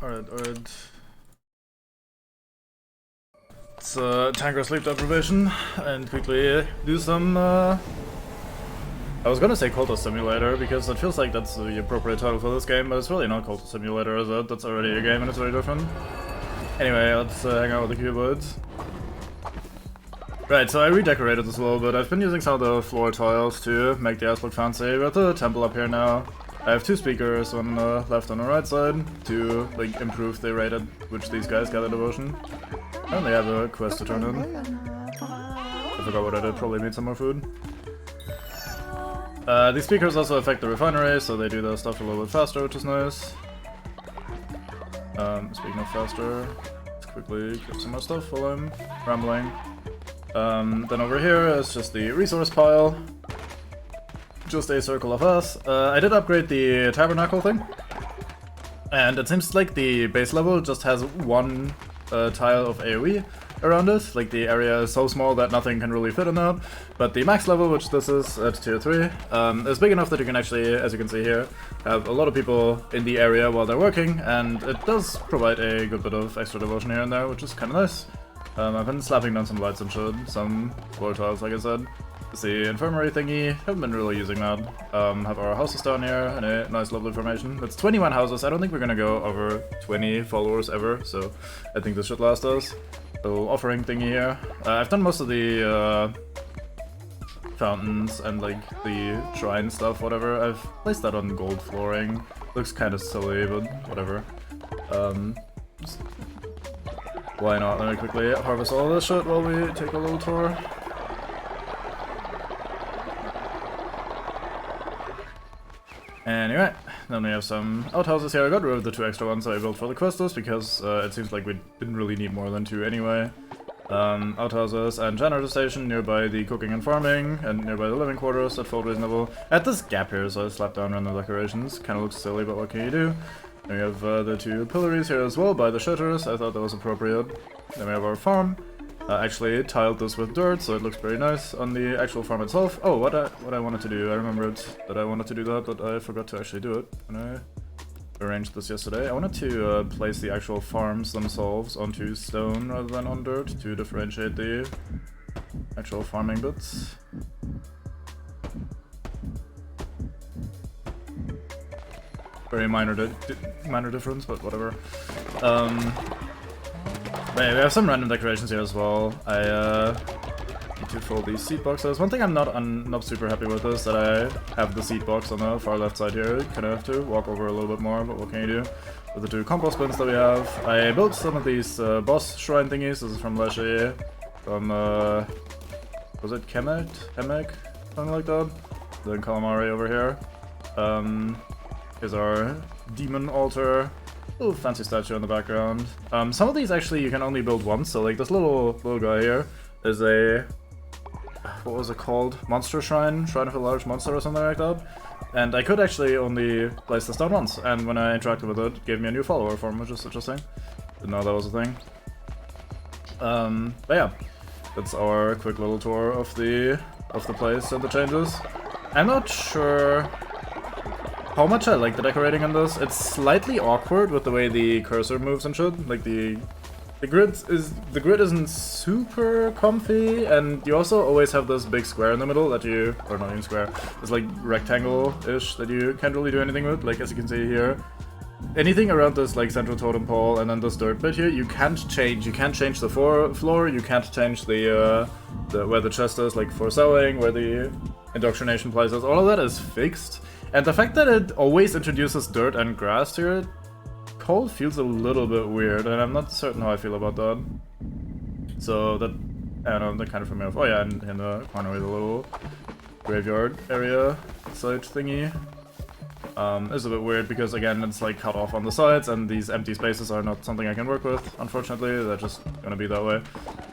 Alright. Let's tank our sleep deprivation and quickly do some, I was gonna say Cultist Simulator, because it feels like that's the appropriate title for this game, but it's really not Cultist Simulator, is it? That's already a game and it's very different. Anyway, let's hang out with the cuboids. Right, so I redecorated this a little bit. I've been using some of the floor tiles to make the house look fancy. We got the temple up here now. I have two speakers, one on the left and the right side, to like improve the rate at which these guys gather devotion. And they have a quest to turn in. I forgot what I did, probably need some more food. These speakers also affect the refinery, so they do their stuff a little bit faster, which is nice. Speaking of faster, let's quickly get some more stuff while I'm rambling. Then over here is just the resource pile. Just a circle of us. I did upgrade the tabernacle thing. And it seems like the base level just has one tile of AoE around it. Like the area is so small that nothing can really fit in that. But the max level, which this is at tier 3, is big enough that you can actually, as you can see here, have a lot of people in the area while they're working. And it does provide a good bit of extra devotion here and there, which is kind of nice. I've been slapping down some lights and shit, some floor tiles, like I said. It's the infirmary thingy, haven't been really using that. Have our houses down here in a nice lovely formation. It's 21 houses, I don't think we're gonna go over 20 followers ever, so I think this should last us. Little offering thingy here. I've done most of the fountains and like the shrine stuff, whatever. I've placed that on gold flooring. Looks kind of silly, but whatever. Why not? Let me quickly harvest all this shit while we take a little tour. Anyway, then we have some outhouses here. I got rid of the 2 extra ones that I built for the questlist because it seems like we didn't really need more than 2 anyway. Outhouses and generator station nearby the cooking and farming, and nearby the living quarters that felt reasonable. At this gap here, so I slapped down random decorations. Kind of looks silly, but what can you do? Then we have the 2 pillories here as well by the shutters. I thought that was appropriate. Then we have our farm. Actually tiled this with dirt, so it looks very nice on the actual farm itself. Oh, what I wanted to do, I remembered that I wanted to do that, but I forgot to actually do it when I arranged this yesterday. I wanted to place the actual farms themselves onto stone rather than on dirt to differentiate the actual farming bits. Very minor difference, but whatever. But yeah, we have some random decorations here as well. I need to fill these seed boxes. One thing I'm not super happy with is that I have the seed box on the far left side here. You kind of have to walk over a little bit more, but what can you do? With the 2 compost bins that we have. I built some of these boss shrine thingies. This is from Leshy. From, was it Kemet? Something like that. Then Calamari over here. Here's our demon altar. Little fancy statue in the background. Some of these actually you can only build once, so like this little guy here is a, what was it called? Monster shrine? Shrine of a large monster or something like that. And I could actually only place this down once, and when I interacted with it, it gave me a new follower form, which is interesting. Didn't know that was a thing. But yeah, that's our quick little tour of the place and the changes. I'm not sure how much I like the decorating in this. It's slightly awkward with the way the cursor moves and shit. Like the grid isn't super comfy, and you also always have this big square in the middle that you, or not even square, it's like rectangle-ish that you can't really do anything with. Like as you can see here, anything around this like central totem pole and then this dirt bit here, you can't change. You can't change the floor. You can't change the where the chest is, like for sewing, where the indoctrination place is. All of that is fixed. And the fact that it always introduces dirt and grass to it, cold feels a little bit weird, and I'm not certain how I feel about that. So that, I don't know, that kind of threw me off. Oh yeah, and in the corner with a little graveyard area side thingy. It's a bit weird because again it's like cut off on the sides, and these empty spaces are not something I can work with, unfortunately. They're just gonna be that way.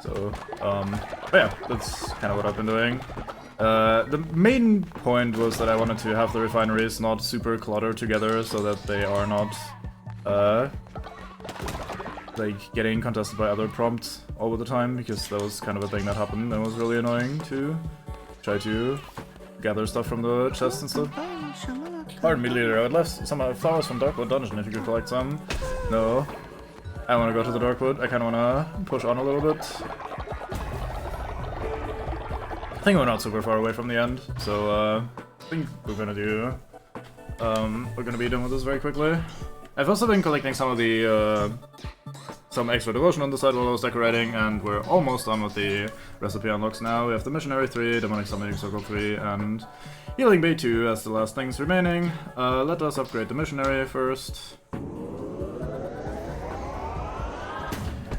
So, but yeah, that's kind of what I've been doing. The main point was that I wanted to have the refineries not super cluttered together so that they are not like getting contested by other prompts all the time, because that was kind of a thing that happened and was really annoying to try to gather stuff from the chests and stuff. Pardon me, leader, I would love some flowers from Darkwood Dungeon if you could collect some. No. I want to go to the Darkwood. I kind of want to push on a little bit. I think we're not super far away from the end, so I think we're gonna do. We're gonna be done with this very quickly. I've also been collecting some of the some extra devotion on the side while I was decorating, and we're almost done with the recipe unlocks now. We have the Missionary 3, Demonic Summoning Circle 3, and Healing Bay 2 as the last things remaining. Let us upgrade the Missionary first.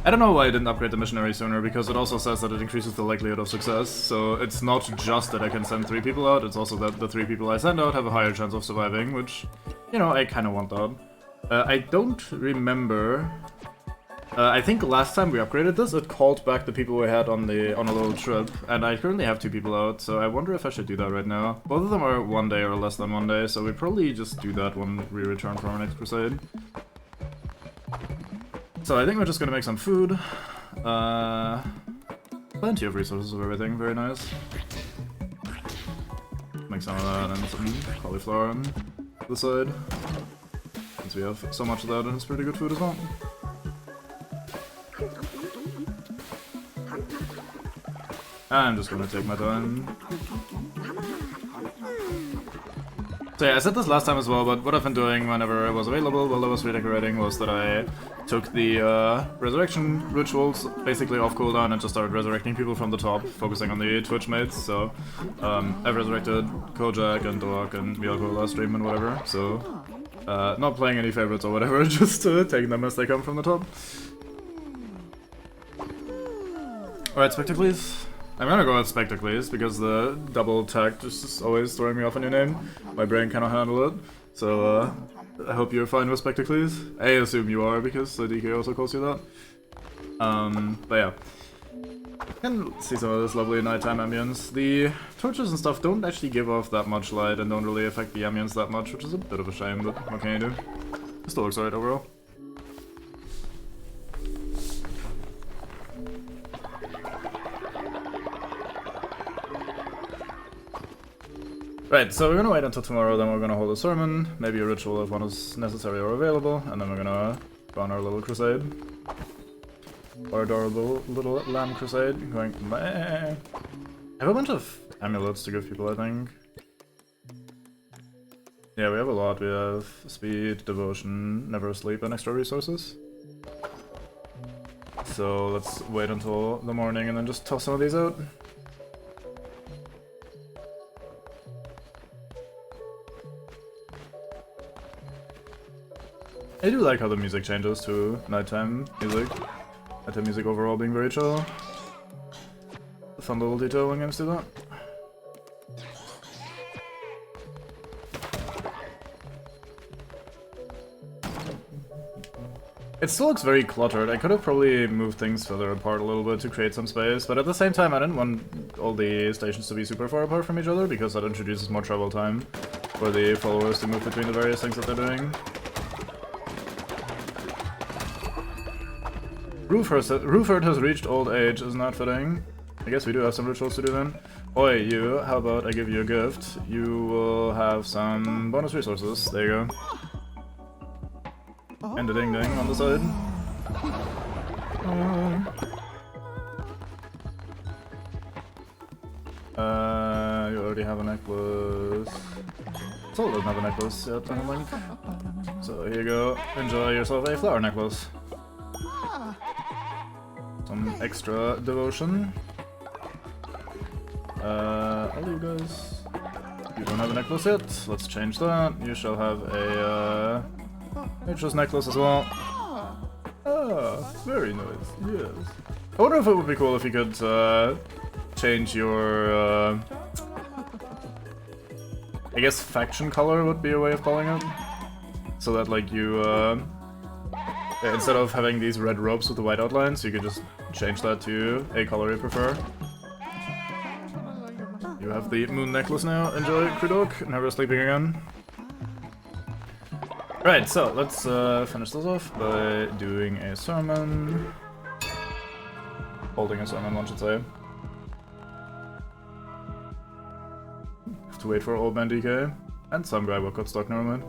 I don't know why I didn't upgrade the Missionary sooner, because it also says that it increases the likelihood of success, so it's not just that I can send 3 people out, it's also that the 3 people I send out have a higher chance of surviving, which, you know, I kinda want that. I don't remember... I think last time we upgraded this, it called back the people we had on a little trip, and I currently have 2 people out, so I wonder if I should do that right now. Both of them are 1 day or less than 1 day, so we probably just do that when we return from our next crusade. So I think we're just gonna make some food. Plenty of resources of everything, very nice. Make some of that and some cauliflower on the side. Since we have so much of that and it's pretty good food as well. I'm just gonna take my time. So yeah, I said this last time as well, but what I've been doing whenever it was available while I was redecorating was that I took the resurrection rituals basically off cooldown and just started resurrecting people from the top, focusing on the Twitch mates. So I've resurrected Kojak and Doak and Miyako last stream and whatever, so not playing any favorites or whatever, just taking them as they come from the top. Alright, Spectacles. I'm gonna go with Spectacles because the double tag just is always throwing me off a new name. My brain cannot handle it, so I hope you're fine with Spectacles. I assume you are because the DK also calls you that. But yeah. You can see some of this lovely nighttime ambience. The torches and stuff don't actually give off that much light and don't really affect the ambience that much, which is a bit of a shame, but what can you do? It still looks alright overall. Right, so we're gonna wait until tomorrow, then we're gonna hold a sermon, maybe a ritual if one is necessary or available, and then we're gonna go on our little crusade. Our adorable little lamb crusade, going meh. I have a bunch of amulets to give people, I think. Yeah, we have a lot. We have speed, devotion, never sleep, and extra resources. So let's wait until the morning and then just toss some of these out. I do like how the music changes to nighttime music. Nighttime music overall being very chill. A fun little detail when games do that. It still looks very cluttered. I could have probably moved things further apart a little bit to create some space, but at the same time I didn't want all the stations to be super far apart from each other because that introduces more travel time for the followers to move between the various things that they're doing. Ruford has reached old age, isn't that fitting? I guess we do have some rituals to do then. Oi, you, how about I give you a gift? You will have some bonus resources. There you go. And a ding ding on the side. You already have a necklace. Soul doesn't have a necklace yet, I don't think. So here you go. Enjoy yourself a flower necklace. Some extra devotion. All you guys. You don't have a necklace yet. Let's change that. You shall have a nature's necklace as well. Ah, very nice. Yes. I wonder if it would be cool if you could change your. I guess faction color would be a way of calling it. So that like you. Instead of having these red ropes with the white outlines, you could just change that to a color you prefer. You have the moon necklace now. Enjoy, Krudok. Never sleeping again. Right, so let's finish this off by doing a sermon. Holding a sermon, one should say. Have to wait for old man DK. And some guy will cut stock, never mind.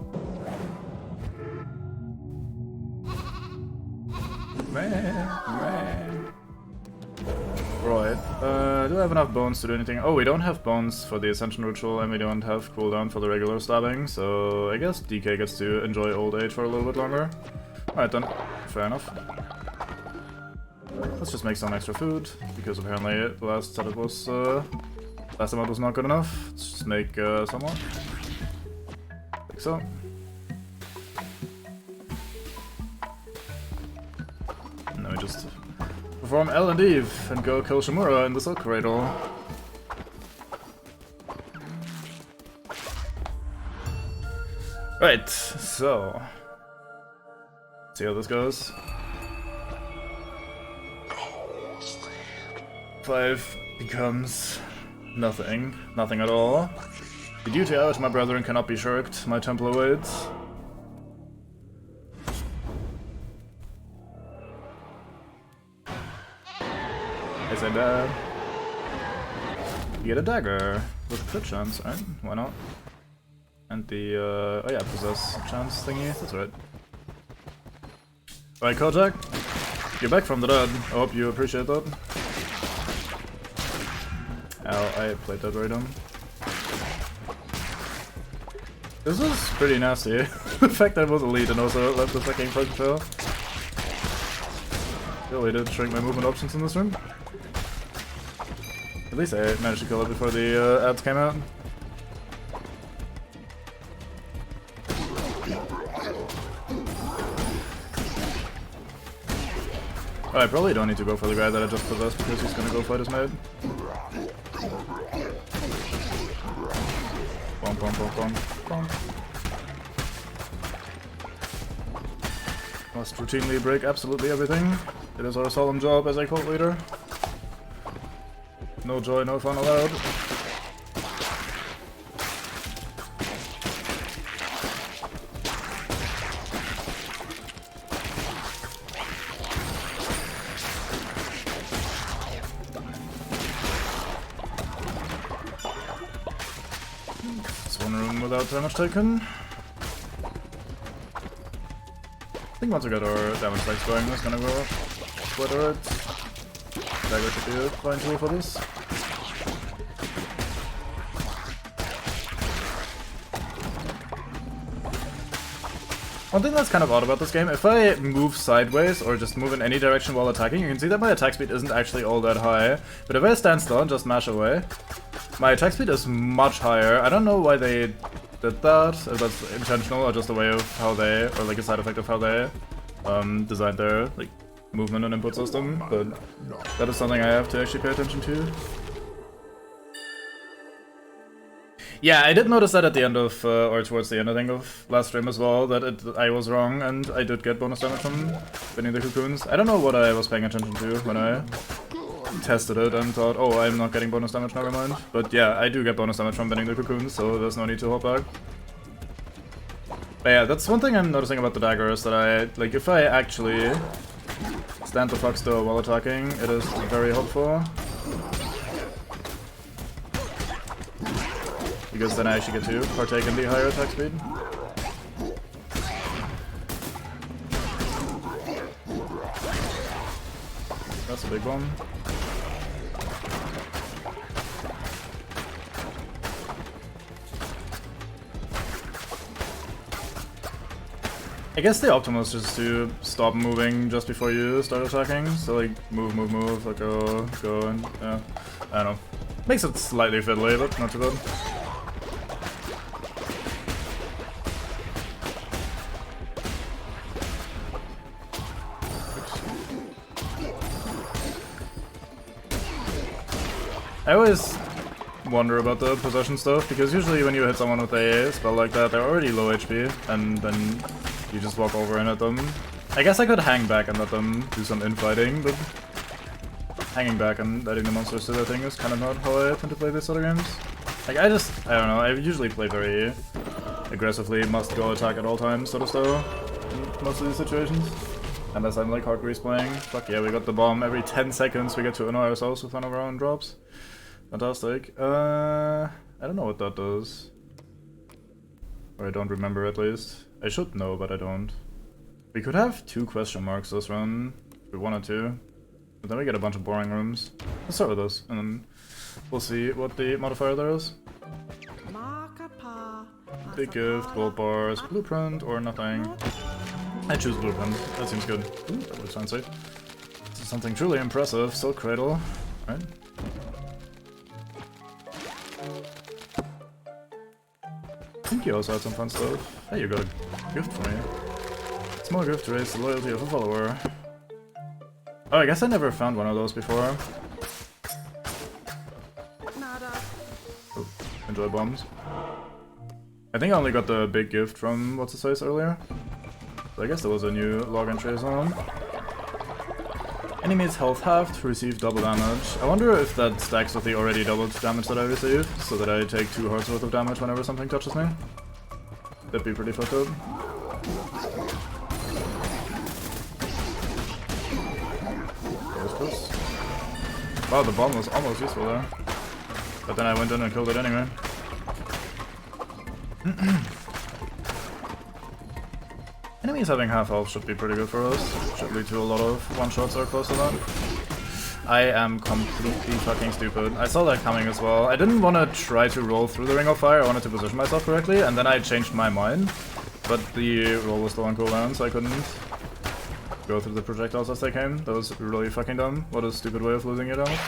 Right. Do I have enough bones to do anything? Oh, we don't have bones for the Ascension Ritual, and we don't have cooldown for the regular stabbing, so I guess DK gets to enjoy old age for a little bit longer. Alright then. Fair enough. Let's just make some extra food, because apparently the last setup was, last amount was not good enough. Let's just make some more. Like so. And then we just perform El and Eve and go kill Shimura in the Silk Cradle. Right, so see how this goes. 5 becomes nothing. Nothing at all. The duty out, my brethren, cannot be shirked. My temple awaits. I say bad. You get a dagger with a crit chance, right? Why not? And the, oh yeah, possess chance thingy, that's right. Alright, Kojak, you're back from the dead. I hope you appreciate that. Ow, I played that right on. This is pretty nasty. The fact that it was elite and also left the fucking first fail. Really did shrink my movement options in this room. At least I managed to kill it before the ads came out. Oh, I probably don't need to go for the guy that I just possessed because he's gonna go fight his mate. Bonk, bonk, bonk, bonk, bonk. Must routinely break absolutely everything. It is our solemn job as a cult leader. No joy, no fun allowed. It's one room without damage taken. I think once we got our damage spikes going, it's gonna go quite alright. Dagger should be a fine tool for this. One thing that's kind of odd about this game, if I move sideways or just move in any direction while attacking, you can see that my attack speed isn't actually all that high. But if I stand still and just mash away, my attack speed is much higher. I don't know why they did that, if that's intentional or just a way of how they, or like a side effect of how they designed their like movement and input system, but that is something I have to actually pay attention to. Yeah, I did notice that at the end of, or towards the end I think of last stream as well, that I was wrong and I did get bonus damage from bending the cocoons. I don't know what I was paying attention to when I tested it and thought, oh, I'm not getting bonus damage, never mind. But yeah, I do get bonus damage from bending the cocoons, so there's no need to hold back. But yeah, that's one thing I'm noticing about the dagger is that like, if I actually stand the fuck still while attacking, it is very helpful. Because then I actually get to partake in the higher attack speed. That's a big one. I guess the optimal is just to stop moving just before you start attacking. So like move, move, move, like go, and yeah. I don't know. Makes it slightly fiddly, but not too bad. I always wonder about the possession stuff, because usually when you hit someone with a spell like that, they're already low HP, and then you just walk over and hit them. I guess I could hang back and let them do some infighting, but hanging back and letting the monsters do their thing is kind of not how I tend to play these sort of games. Like, I don't know, I usually play very aggressively, must go attack at all times sort of style in most of these situations. Unless I'm like hard grease playing. Fuck yeah, we got the bomb every 10 seconds, we get to annoy ourselves with one of our own drops. Fantastic. I don't know what that does. Or I don't remember at least. I should know, but I don't. We could have 2 question marks this run. We wanted to. But then we get a bunch of boring rooms. Let's start with this, and then we'll see what the modifier there is. Big gift, gold bars, blueprint, or nothing. I choose blueprint. That seems good. Ooh, that looks fancy. This is something truly impressive. Silk Cradle. Right? I think you also had some fun stuff. Hey, you got a gift for me. Small gift to raise the loyalty of a follower. Oh, I guess I never found one of those before. Oh, enjoy bombs. I think I only got the big gift from what's his face earlier. So I guess there was a new log entry as well. Enemies health halved, receive double damage. I wonder if that stacks with the already doubled damage that I received, so that I take 2 hearts worth of damage whenever something touches me. That'd be pretty fucked up. Wow, the bomb was almost useful there. But then I went in and killed it anyway. Enemies having half health should be pretty good for us. Should lead to a lot of one-shots or close to that. I am completely fucking stupid. I saw that coming as well. I didn't want to try to roll through the Ring of Fire, I wanted to position myself correctly, and then I changed my mind. But the roll was still on cooldown, so I couldn't go through the projectiles as they came. That was really fucking dumb. What a stupid way of losing your damage.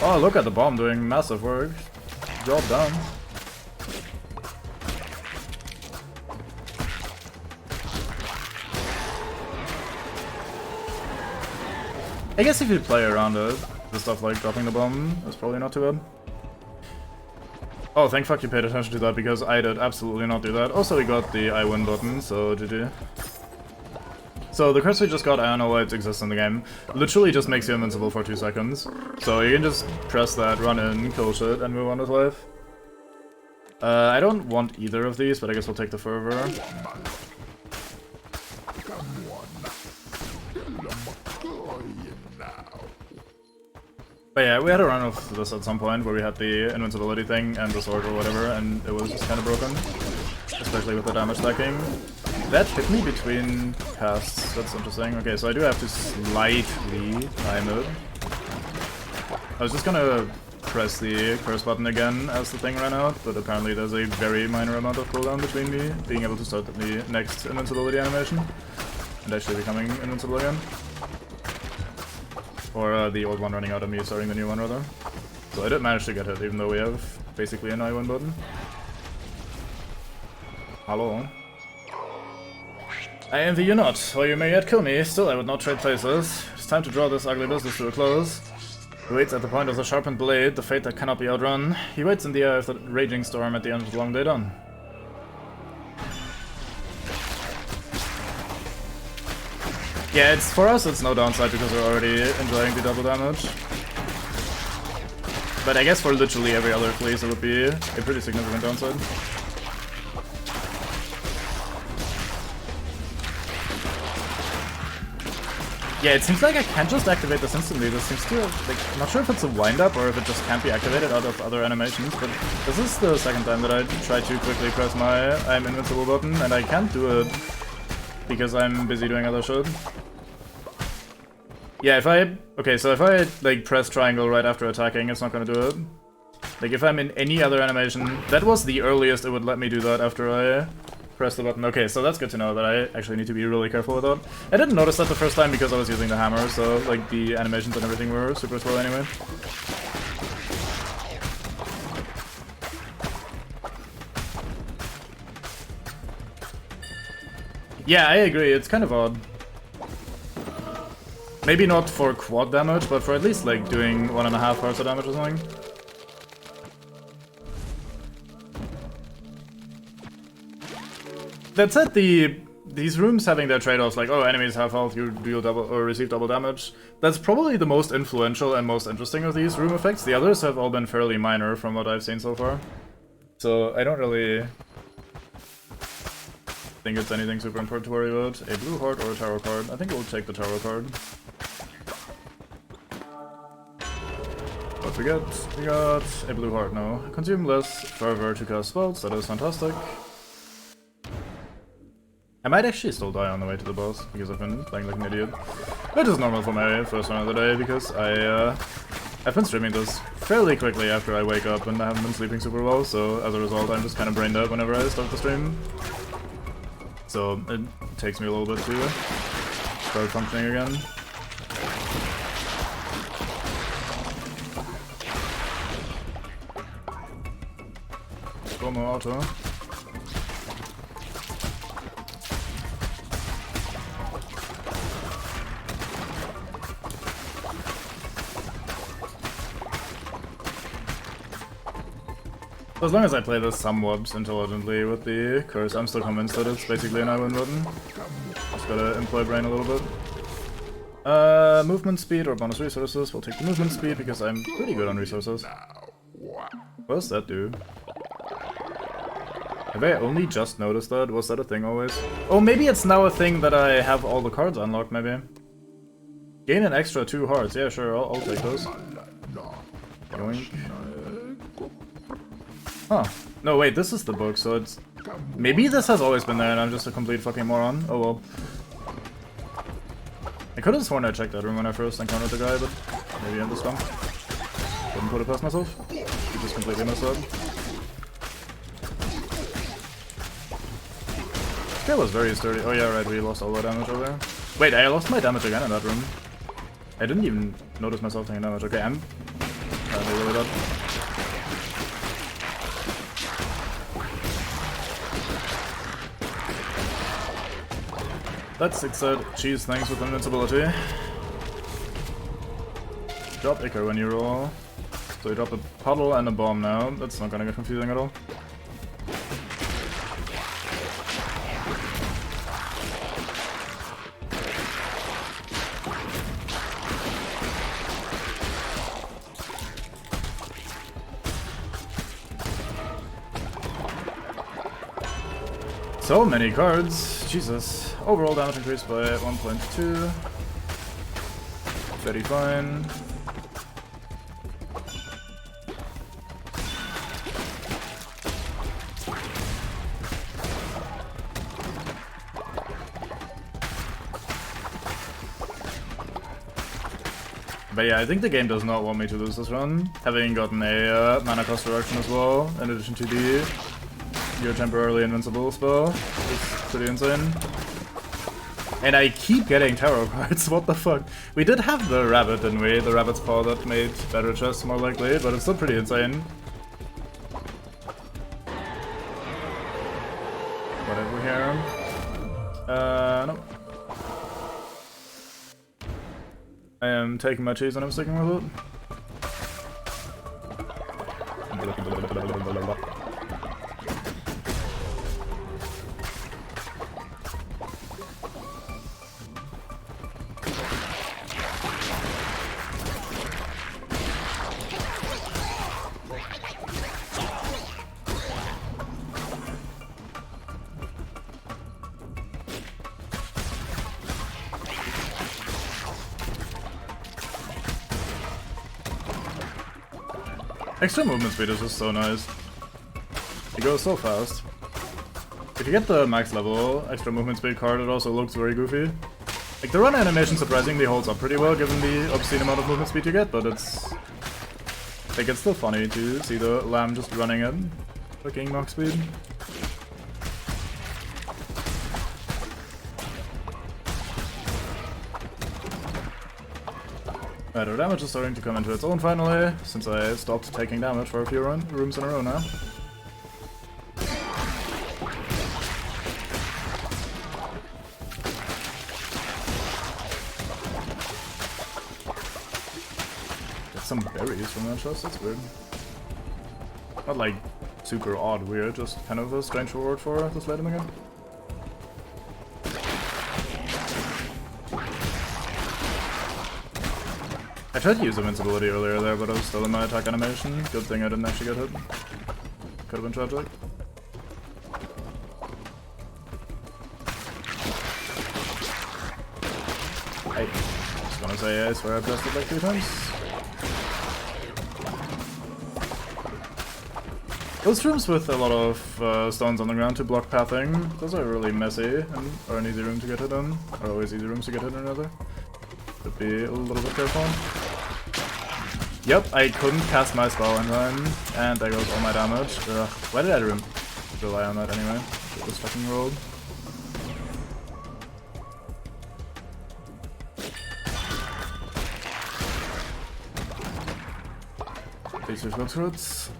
Oh, look at the bomb doing massive work. Job done. I guess if you play around it, the stuff like dropping the bomb is probably not too bad. Oh, thank fuck you paid attention to that, because I did absolutely not do that. Also, we got the I win button, so GG. So the curse we just got, I don't know why it exists in the game. Literally just makes you invincible for 2 seconds. So you can just press that, run in, kill shit, and move on with life. I don't want either of these, but I guess we'll take the fervor. But yeah, we had a run of this at some point where we had the invincibility thing and the sword or whatever, and it was just kind of broken. Especially with the damage stacking. That hit me between casts, that's interesting. Okay, so I do have to slightly time it. I was just gonna press the curse button again as the thing ran out, but apparently there's a very minor amount of cooldown between me being able to start the next invincibility animation and actually becoming invincible again. Or the old one running out of me starting the new one, rather. So I did manage to get hit, even though we have basically an I1 button. Hello. I envy you not, or you may yet kill me, still I would not trade places. It's time to draw this ugly business to a close. He waits at the point of the sharpened blade, the fate that cannot be outrun. He waits in the eye of the raging storm at the end of the long day done. Yeah, it's for us it's no downside because we're already enjoying the double damage. But I guess for literally every other fleece it would be a pretty significant downside. Yeah, it seems like I can't just activate this instantly. This seems to, like, I'm not sure if it's a wind-up or if it just can't be activated out of other animations, but this is the second time that I try to quickly press my I'm invincible button, and I can't do it because I'm busy doing other shit. Yeah, if I... Okay, so if I, like, press triangle right after attacking, it's not gonna do it. Like, if I'm in any other animation... That was the earliest it would let me do that after I press the button. Okay, so that's good to know that I actually need to be really careful with that. I didn't notice that the first time because I was using the hammer, so, like, the animations and everything were super slow anyway. Yeah, I agree, it's kind of odd. Maybe not for quad damage, but for at least like doing 1.5 hearts of damage or something. That said, these rooms having their trade-offs, like, oh, enemies have health, you deal double or receive double damage. That's probably the most influential and most interesting of these room effects. The others have all been fairly minor from what I've seen so far. So I don't really think it's anything super important to worry about. A blue heart or a tarot card? I think we'll take the tarot card. What we got? We got a blue heart now. Consume less fervor to cast spells, that is fantastic. I might actually still die on the way to the boss, because I've been playing like an idiot. Which is normal for my first run of the day, because I've been streaming this fairly quickly after I wake up and I haven't been sleeping super well, so as a result I'm just kind of brain dead whenever I start the stream. So it takes me a little bit to start functioning again. Como auto. As long as I play this somewhat intelligently with the curse, I'm still convinced that it's basically an I-win button. Just gotta employ brain a little bit. Movement speed or bonus resources. We'll take the movement speed because I'm pretty good on resources. What does that do? Have I only just noticed that? Was that a thing always? Oh, maybe it's now a thing that I have all the cards unlocked, maybe. Gain an extra 2 hearts. Yeah, sure, I'll take those. Yoink. Huh. No, wait, this is the book, so it's... Maybe this has always been there and I'm just a complete fucking moron. Oh well. I could have sworn I checked that room when I first encountered the guy, but maybe I'm just dumb. Couldn't put it past myself. He just completely messed up. That was very sturdy. Oh yeah, right, we lost all our damage over there. Wait, I lost my damage again in that room. I didn't even notice myself taking damage. Okay, I'm really bad. Let's exert cheese things with invincibility. Drop Icar when you roll. So you drop a puddle and a bomb now. That's not gonna get confusing at all. So many cards, Jesus. Overall damage increased by 1.2. Very fine. But yeah, I think the game does not want me to lose this run, having gotten a mana cost reduction as well, in addition to the You're temporarily invincible spell. It's pretty insane. And I keep getting tarot cards, what the fuck? We did have the rabbit, didn't we? The rabbit's paw that made better chests more likely, but it's still pretty insane. Whatever here. No. I am taking my cheese and I'm sticking with it. Extra movement speed is just so nice. It goes so fast. If you get the max level extra movement speed card, it also looks very goofy. Like, the run animation surprisingly holds up pretty well given the obscene amount of movement speed you get, but it's... like, it's still funny to see the lamb just running at fucking max speed. Our damage is starting to come into its own finally, since I stopped taking damage for a few rooms in a row now. Get some berries from that chest, that's weird. Not like super odd weird, just kind of a strange reward for this late in the game. I tried to use invincibility earlier there, but I was still in my attack animation. Good thing I didn't actually get hit. Could have been tragic. I was gonna say I swear I pressed it like 2 times. Those rooms with a lot of stones on the ground to block pathing, those are really messy and are an easy room to get hit in. Are always easy rooms to get hit in, rather. Should be a little bit careful. Yep, I couldn't cast my spell in time, and there goes all my damage. Ugh, why did I rely on that anyway? It was fucking rolled. These are good turrets.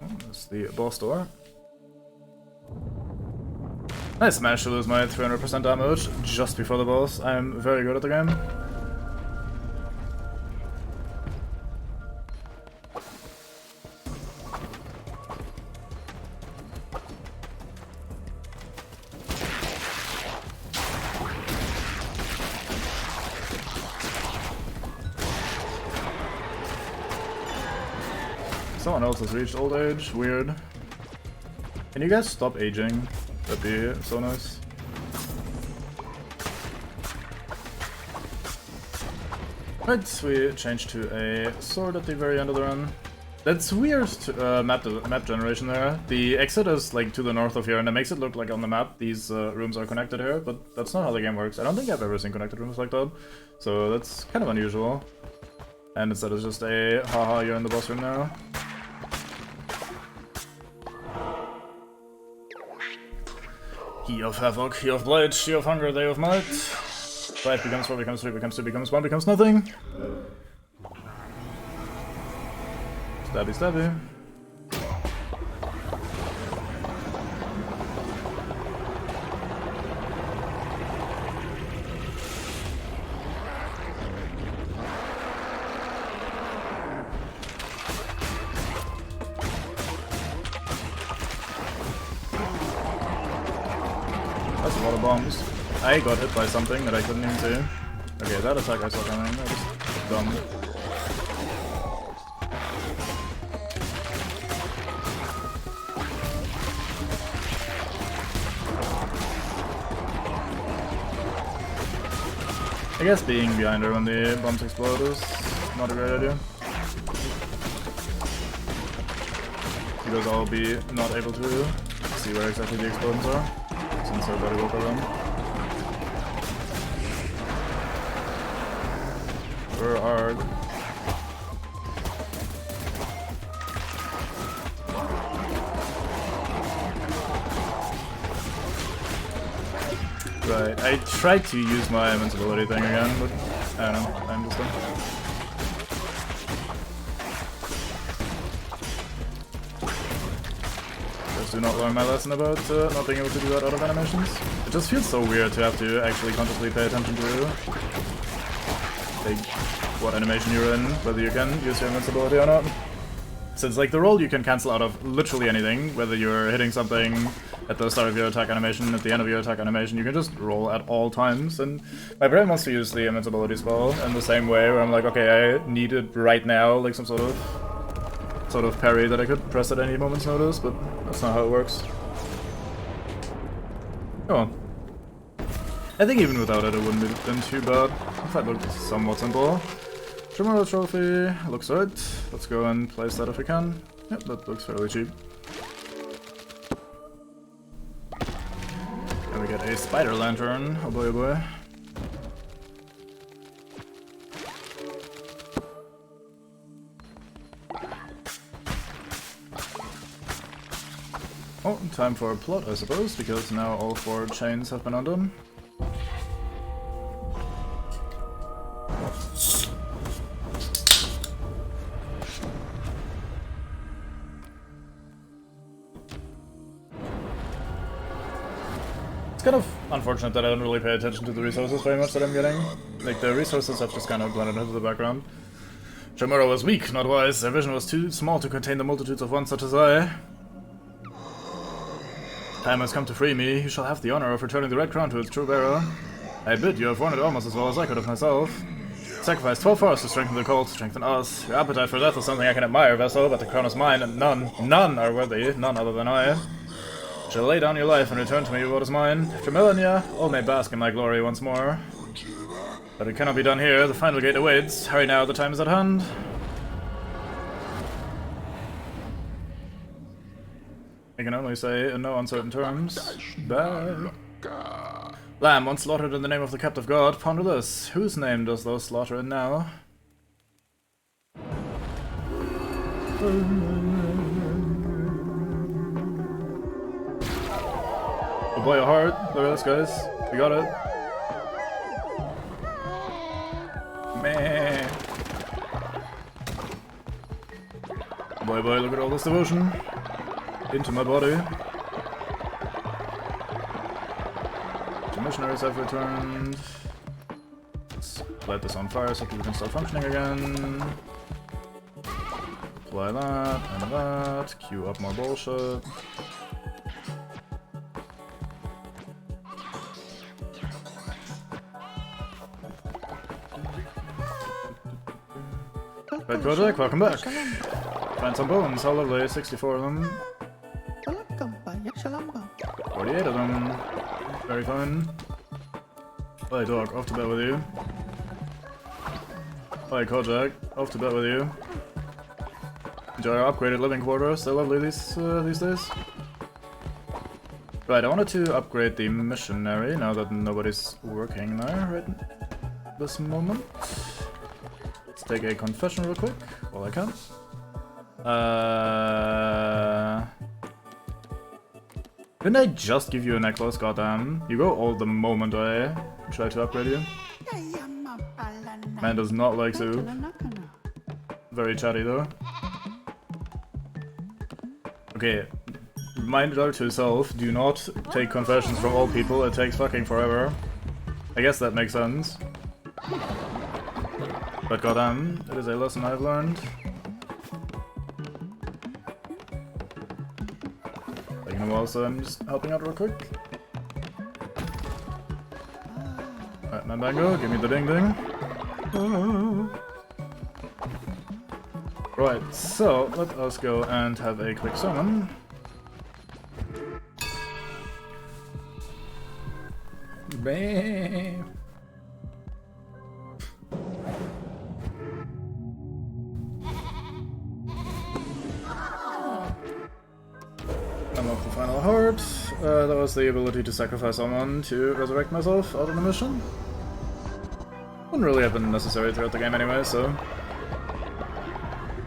Oh, that's the boss door. I managed to lose my 300% damage just before the boss. I'm very good at the game. Someone else has reached old age. Weird. Can you guys stop aging? That'd be so nice. Right, we changed to a sword at the very end of the run. That's weird map generation there. The exit is like to the north of here, and it makes it look like on the map these rooms are connected here, but that's not how the game works. I don't think I've ever seen connected rooms like that, so that's kind of unusual. And instead it's just a haha, you're in the boss room now. He of Havoc, he of Blight, she of Hunger, they of Might. 5 becomes 4, becomes 3, becomes 2, becomes 1, becomes nothing. Stabby, stabby. That's a lot of bombs. I got hit by something that I couldn't even see. Okay, that attack I saw coming. That was dumb. I guess being behind her when the bombs explode is not a great idea. Because I'll be not able to see where exactly the explosions are, since everybody will go around. We're hard. Right, I tried to use my invincibility thing again, but I don't know, I'm just done. Just do not learn my lesson about not being able to do that out of animations. It just feels so weird to have to actually consciously pay attention to like what animation you're in, whether you can use your invincibility or not. Since like the roll you can cancel out of literally anything, whether you're hitting something at the start of your attack animation, at the end of your attack animation, you can just roll at all times, and my brain wants to use the invincibility spell in the same way, where I'm like, okay, I need it right now, like some sort of parry that I could press at any moment's notice, but that's not how it works. Come on. I think even without it, it wouldn't have been too bad. The fight looked somewhat simple. Tremoro trophy, looks right. Let's go and place that if we can. Yep, that looks fairly cheap. And we get a spider lantern, oh boy oh boy. Oh, time for a plot I suppose, because now all 4 chains have been undone. It's kind of unfortunate that I don't really pay attention to the resources very much that I'm getting. Like, the resources have just kind of blended into the background. Tremoro was weak, not wise. Their vision was too small to contain the multitudes of one such as I. Time has come to free me. You shall have the honor of returning the red crown to its true bearer. I admit you have worn it almost as well as I could have myself. Sacrifice 12 forests to strengthen the cult, strengthen us. Your appetite for death is something I can admire, Vessel, but the crown is mine, and none are worthy, none other than I. Shall lay down your life and return to me what is mine. Tremillania, all may bask in my glory once more. But it cannot be done here, the final gate awaits. Hurry now, the time is at hand. I can only say in no uncertain terms. Bye. Lamb, once slaughtered in the name of the captive god, ponder this. Whose name does thou slaughter in now? Oh boy, a heart. Look at this, guys. We got it. Meh. Boy, boy, look at all this devotion. Into my body. The missionaries have returned. Let's light this on fire so people can start functioning again. Apply that and that. Queue up more bullshit. Red Project, welcome back. Find some bones, how lovely, 64 of them. 48 of them. Very fine. Hi dog, off to bed with you. Hi Kojak, off to bed with you. Enjoy our upgraded living quarters, they're lovely these days. Right, I wanted to upgrade the missionary now that nobody's working there right this moment. Let's take a confession real quick while I can. Didn't I just give you a necklace, goddamn? You go old the moment I try to upgrade you. Man does not like Sue. Very chatty though. Okay, reminder to self, do not take confessions from old people, it takes fucking forever. I guess that makes sense. But goddamn, it is a lesson I've learned. Taking a while, so I'm just helping out real quick. Alright, Manbango, give me the ding ding. Right, so let us go and have a quick summon. Bam. Unlock the final heart. That was the ability to sacrifice someone to resurrect myself out of the mission. Wouldn't really have been necessary throughout the game anyway, so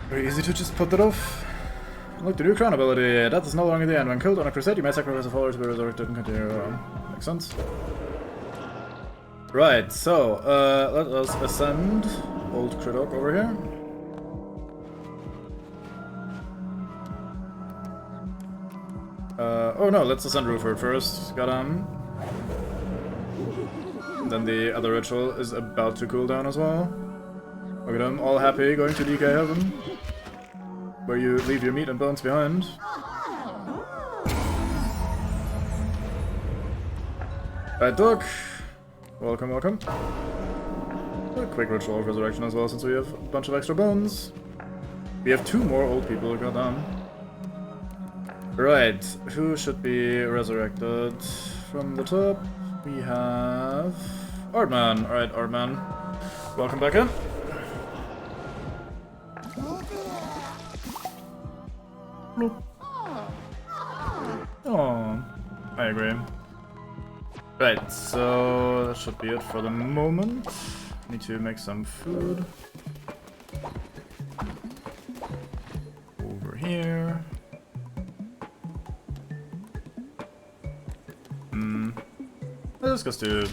very easy to just put that off. Look, the new crown ability. That is no longer the end. When killed on a crusade, you may sacrifice a follower to be resurrected and continue. Makes sense. Right, so let us ascend old Criddock over here. Oh no, let's ascend Ruford first. Got him. Then the other ritual is about to cool down as well. Look at him, all happy, going to DK Heaven, where you leave your meat and bones behind. Right, Doc. Welcome, welcome. A quick ritual of resurrection as well, since we have a bunch of extra bones. We have 2 more old people, goddamn. Right, who should be resurrected? From the top, we have Aardman. Alright, Aardman. Welcome back in. Oh, I agree. Right, so that should be it for the moment. Need to make some food. Over here. This goes to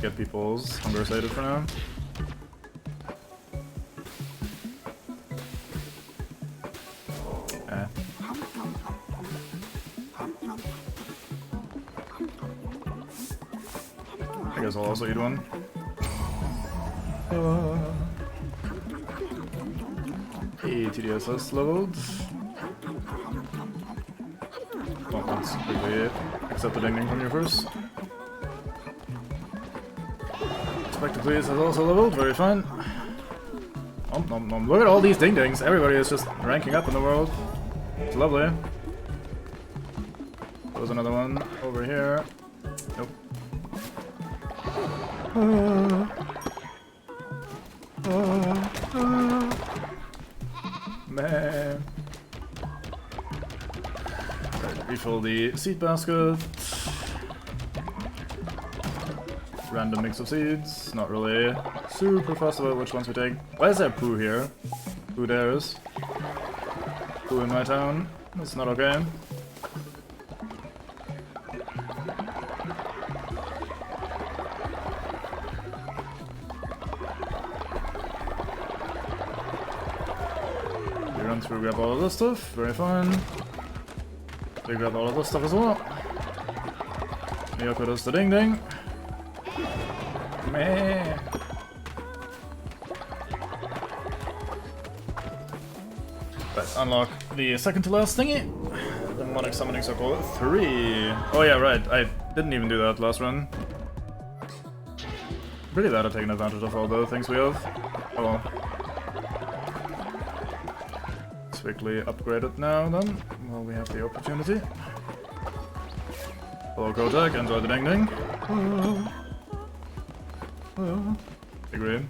get people's hunger sated for now. I guess I'll also eat one. Hey, TDSS leveled. Well, let's quickly accept the ding ding from you first. Expected please has also leveled, very fine. Nom nom nom. Look at all these ding dings. Everybody is just ranking up in the world. It's lovely. There's another one over here. Nope. Man. refill the seed basket. Random mix of seeds. Not really super fussed about which ones we take. Why is there poo here? Poo dares. Poo in my town. That's not okay. Run through, grab all of this stuff, very fine. They grab all of this stuff as well. Miyoko does the ding ding. Meh. Right, unlock the second to last thingy. Demonic Summoning Circle 3. Oh yeah, right, I didn't even do that last run. Pretty bad at taking advantage of all the things we have. Oh well. Quickly upgrade it now then, while we have the opportunity. Hello Kotak, enjoy the ding ding. Agree.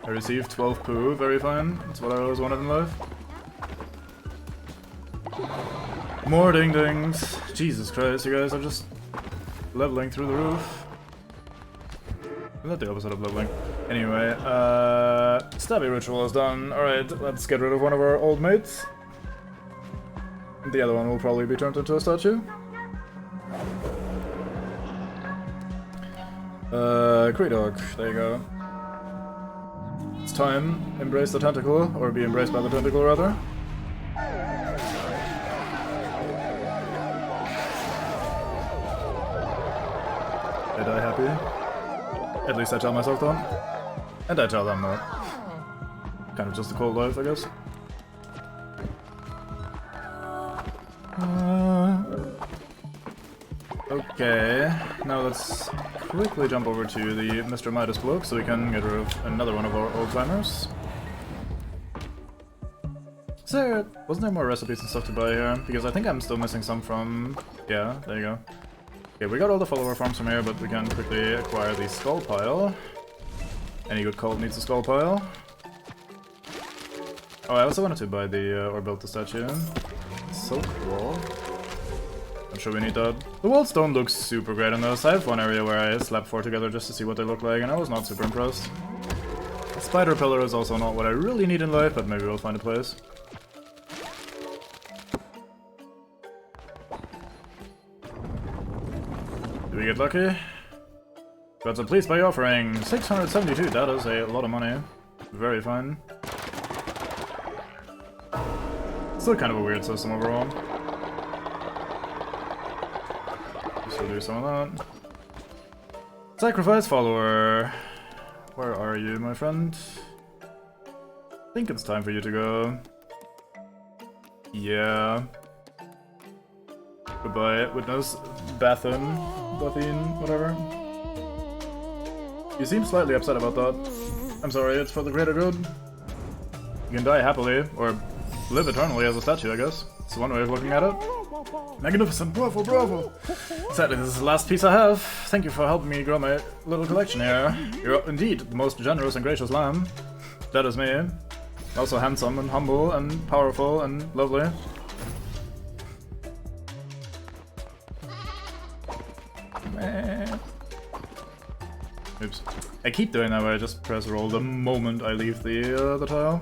I received 12 poo, very fine. That's what I always wanted in life. More ding dings. Jesus Christ, you guys are just leveling through the roof. Is that the opposite of leveling? Anyway, Stabby Ritual is done. Alright, let's get rid of one of our old mates. The other one will probably be turned into a statue. Creedog, there you go. It's time. Embrace the tentacle, or be embraced by the tentacle rather. I die happy. At least I tell myself that. And I tell them that. Kind of just a cold life, I guess. Okay, now let's quickly jump over to the Mr. Midas bloke so we can get rid of another one of our old timers. Wasn't there more recipes and stuff to buy here? Because I think I'm still missing some from... Yeah, there you go. Okay, we got all the follower farms from here, but we can quickly acquire the skull pile. Any good cult needs a skull pile. Oh, I also wanted to buy the, or build the statue. So cool. I'm sure we need that. The walls don't look super great in this. I have one area where I slapped 4 together just to see what they look like, and I was not super impressed. The spider pillar is also not what I really need in life, but maybe we'll find a place. Do we get lucky? Gods are pleased by your offering. 672, that is a lot of money. Very fine. Still kind of a weird system overall. So do some of that. Sacrifice follower. Where are you, my friend? I think it's time for you to go. Yeah. Goodbye, witness. Bathine, whatever. You seem slightly upset about that. I'm sorry, it's for the greater good. You can die happily, or live eternally as a statue, I guess. It's one way of looking at it. Magnificent, bravo, bravo! Sadly, this is the last piece I have. Thank you for helping me grow my little collection here. You're indeed the most generous and gracious lamb. That is me. Also handsome and humble and powerful and lovely. Oops. I keep doing that where I just press roll the moment I leave the tile.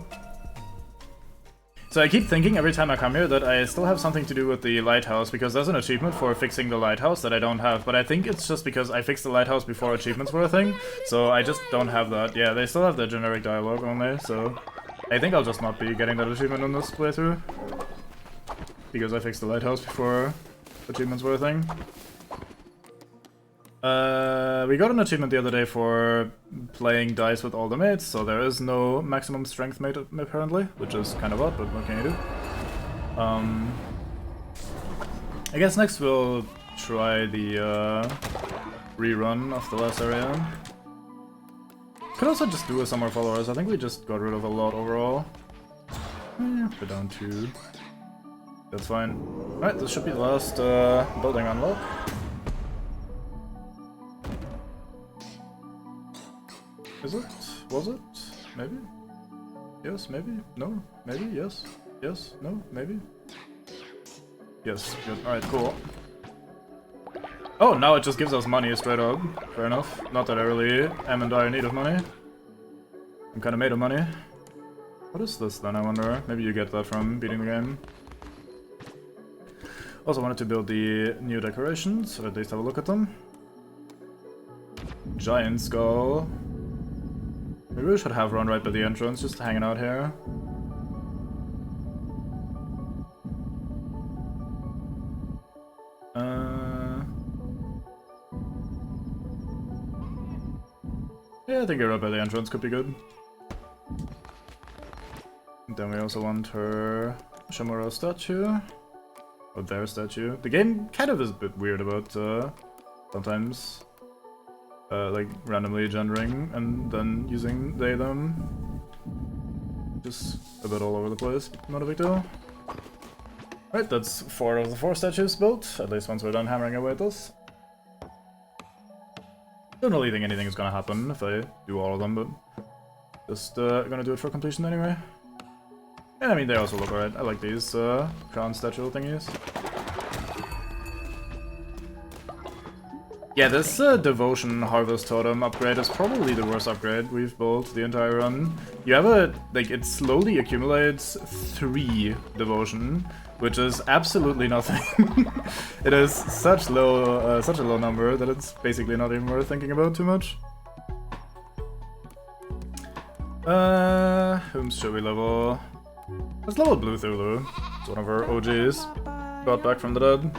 So I keep thinking every time I come here that I still have something to do with the lighthouse, because there's an achievement for fixing the lighthouse that I don't have, but I think it's just because I fixed the lighthouse before achievements were a thing, so I just don't have that. Yeah, they still have the generic dialogue only, so I think I'll just not be getting that achievement in this playthrough, because I fixed the lighthouse before achievements were a thing. We got an achievement the other day for playing dice with all the mates, so there is no maximum strength mate apparently, which is kind of odd, but what can you do? I guess next we'll try the rerun of the last area. Could also just do with some more followers. I think we just got rid of a lot overall. Yeah, we're down 2. That's fine. Alright, this should be the last building unlock. Is it? Was it? Maybe? Yes, maybe? No? Maybe? Yes? Yes? No? Maybe? Yes, good. Alright, cool. Oh, now it just gives us money straight up. Fair enough. Not that I really am in dire need of money. I'm kinda made of money. What is this then, I wonder? Maybe you get that from beating the game. Also wanted to build the new decorations, or at least have a look at them. Giant skull. Maybe we should have Ron right by the entrance, just hanging out here. Yeah, I think her right by the entrance could be good. And then we also want her Shamura statue. Or their statue. The game kind of is a bit weird about sometimes like randomly gendering and then using they them. Just a bit all over the place, not a big deal. Right, that's 4 of the 4 statues built, at least once we're done hammering away at this. Don't really think anything is gonna happen if I do all of them, but just gonna do it for completion anyway. And I mean, they also look alright. I like these crown statue thingies. Yeah, this Devotion Harvest Totem upgrade is probably the worst upgrade we've built the entire run. You have a, like, it slowly accumulates 3 Devotion, which is absolutely nothing. It is such a low number that it's basically not even worth thinking about too much. Whom should we level? Let's level Blue Thulu. It's one of our OGs. Got back from the dead.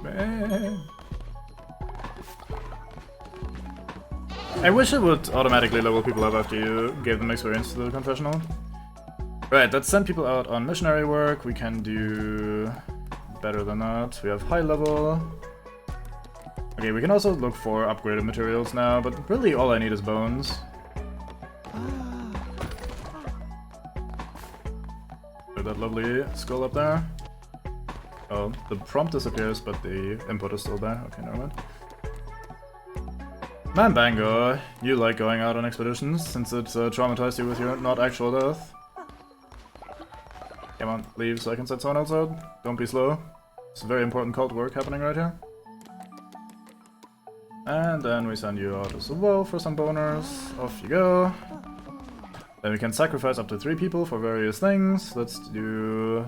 Man. I wish it would automatically level people up after you gave them experience to the confessional. Right, let's send people out on missionary work. We can do better than that. We have high level. Okay, we can also look for upgraded materials now, but really all I need is bones. That lovely skull up there. Oh, the prompt disappears, but the input is still there. Okay, never mind. Man Bango, you like going out on expeditions since it traumatized you with your not actual death. Come on, leave so I can set someone else out. Don't be slow. It's very important cult work happening right here. And then we send you out as well for some boners. Off you go. Then we can sacrifice up to 3 people for various things. Let's do...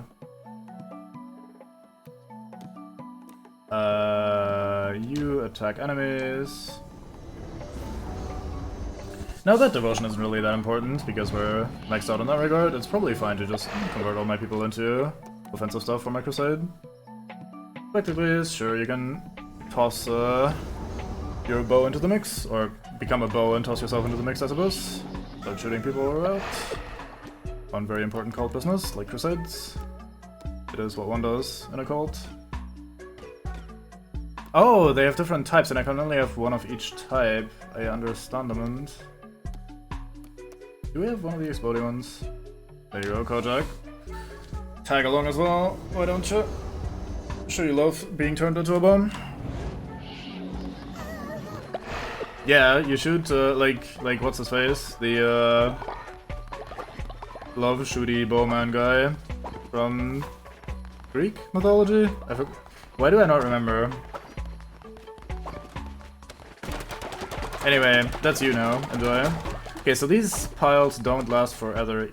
you attack enemies. Now that devotion isn't really that important, because we're maxed out in that regard, it's probably fine to just convert all my people into offensive stuff for my crusade. Effectively, sure, you can toss your bow into the mix, or become a bow and toss yourself into the mix, I suppose. Start shooting people around. One very important cult business, like crusades. It is what one does in a cult. Oh, they have different types, and I can only have one of each type. I understand them. Do we have one of the exploding ones? There you go, Kojak. Tag along as well, why don't you? Sure you love being turned into a bomb. Yeah, you should, like what's his face? The, love shooty bowman guy from Greek mythology? Why do I not remember? Anyway, that's you now, enjoy. Okay, so these piles don't last forever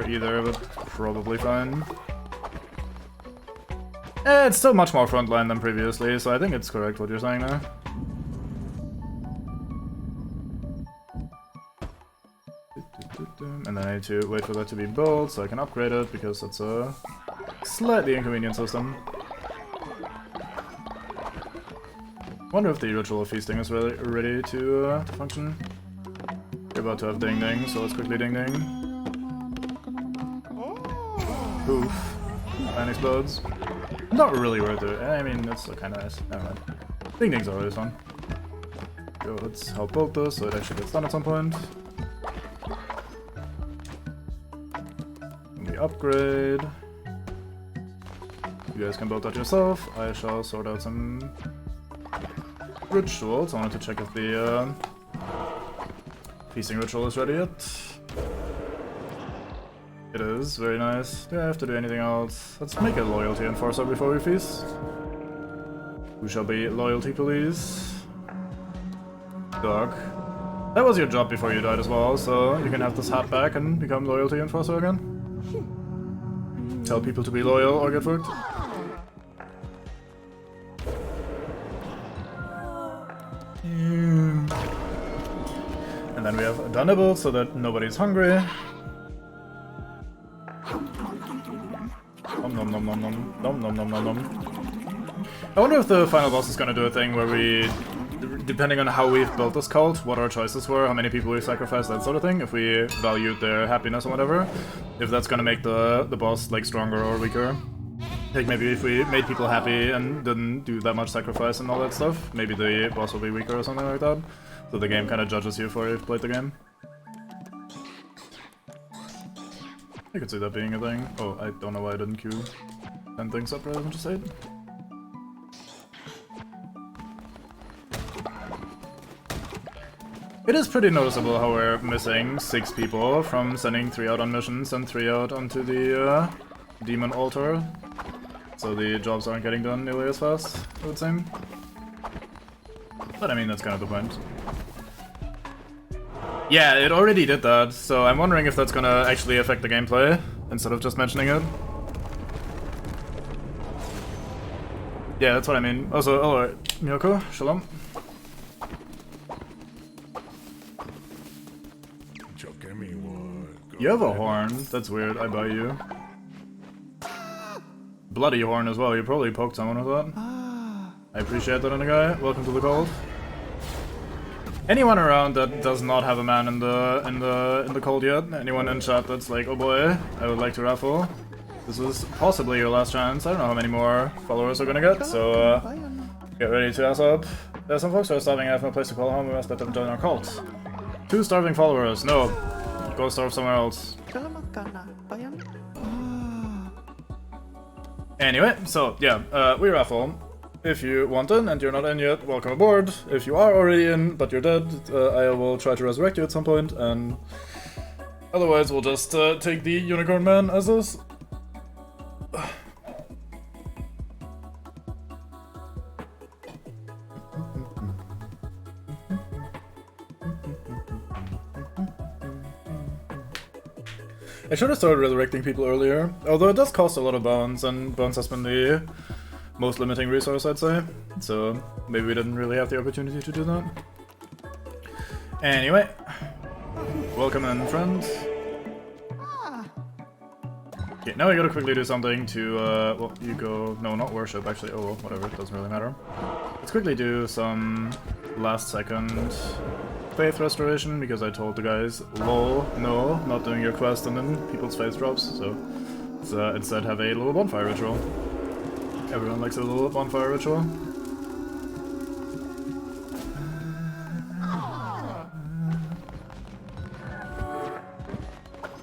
either, but probably fine. It's still much more frontline than previously, so I think it's correct what you're saying now. And then I need to wait for that to be built so I can upgrade it, because it's a slightly inconvenient system. Wonder if the ritual of feasting is really ready to function. We're about to have ding ding, so let's quickly ding ding. Poof. And explodes. Not really worth it. I mean, it's kind of nice. Never mind. Ding ding's always fun. Go, let's help build this so it actually gets done at some point. And we upgrade. You guys can build that yourself. I shall sort out some rituals. I wanted to check if the Feasting ritual is ready yet. It is, very nice. Do I have to do anything else? Let's make a loyalty enforcer before we feast. Who shall be loyalty police? Dog. That was your job before you died as well, so you can have this hat back and become loyalty enforcer again. Tell people to be loyal or get fucked. And then we have a nibble so that nobody's hungry. Nom nom nom nom nom nom nom nom nom. I wonder if the final boss is gonna do a thing where we, depending on how we've built this cult, what our choices were, how many people we sacrificed, that sort of thing, if we valued their happiness or whatever, if that's gonna make the boss like stronger or weaker. Like maybe if we made people happy and didn't do that much sacrifice and all that stuff, maybe the boss will be weaker or something like that. So the game kind of judges you for you've played the game. I could see that being a thing. Oh, I don't know why I didn't queue 10 things up rather than just 8. It is pretty noticeable how we're missing 6 people from sending 3 out on missions and 3 out onto the demon altar. So the jobs aren't getting done nearly as fast, it would seem. But I mean, that's kind of the point. Yeah, it already did that, so I'm wondering if that's gonna actually affect the gameplay, instead of just mentioning it. Yeah, that's what I mean. Also, alright, Miyoko, shalom. You have a horn? That's weird, I buy you. Bloody horn as well, you probably poked someone with that. I appreciate that in a guy. Welcome to the cold. Anyone around that does not have a man in the cold yet? Anyone in chat that's like, oh boy, I would like to raffle. This is possibly your last chance. I don't know how many more followers we're gonna get, so get ready to ass up. There's some folks who are starving and have no place to call home. We must let them join our cult. 2 starving followers. No, go starve somewhere else. Anyway, so yeah, we raffle. If you want in and you're not in yet, welcome aboard. If you are already in but you're dead, I will try to resurrect you at some point, and otherwise we'll just take the Unicorn Man as is. I should have started resurrecting people earlier, although it does cost a lot of bones, and bones has been the most limiting resource, I'd say, so maybe we didn't really have the opportunity to do that. Anyway, welcome in, friends. Okay, now we gotta quickly do something to, well, you go, no, not worship, actually, oh well, whatever, it doesn't really matter. Let's quickly do some last second faith restoration, because I told the guys, lol, no, not doing your quest, and then people's faith drops, so let's instead have a little bonfire ritual. Everyone likes a little bonfire ritual.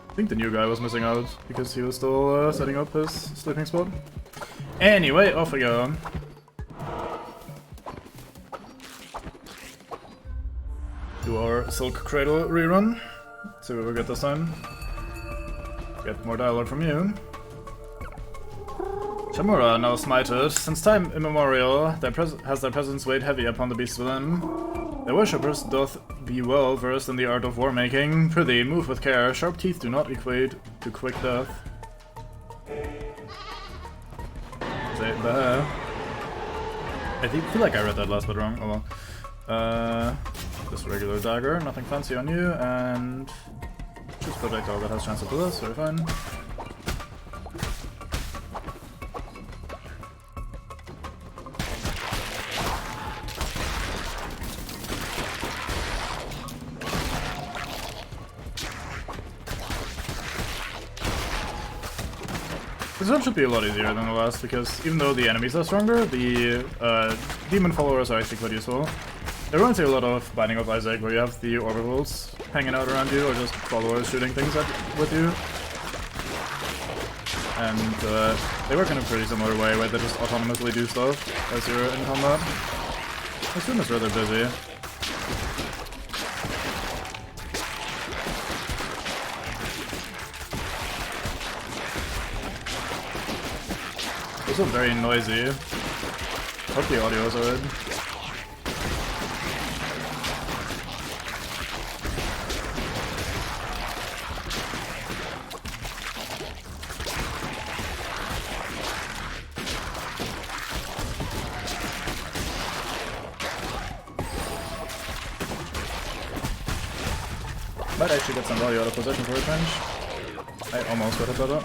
I think the new guy was missing out because he was still setting up his sleeping spot. Anyway, off we go. Do our Silk Cradle rerun. See what we get this time. Get more dialogue from you. Shamura, now smited, since time immemorial, has their presence weighed heavy upon the beasts within. Their worshippers doth be well versed in the art of war-making. Prithee, move with care, sharp teeth do not equate to quick death. Say bah. I feel like I read that last bit wrong, oh well. Just regular dagger, nothing fancy on you, and just projectile that has chance to do this, very fine. This one should be a lot easier than the last, because even though the enemies are stronger, the demon followers are actually quite useful. There reminds me a lot of Binding of Isaac, where you have the orbitals hanging out around you, or just followers shooting things with you. And they work in a pretty similar way, where they just autonomously do stuff as you're in combat. This room is rather busy. Also very noisy. Hope the audio is alright. Might actually get some value out of possession for a change. I almost got it better.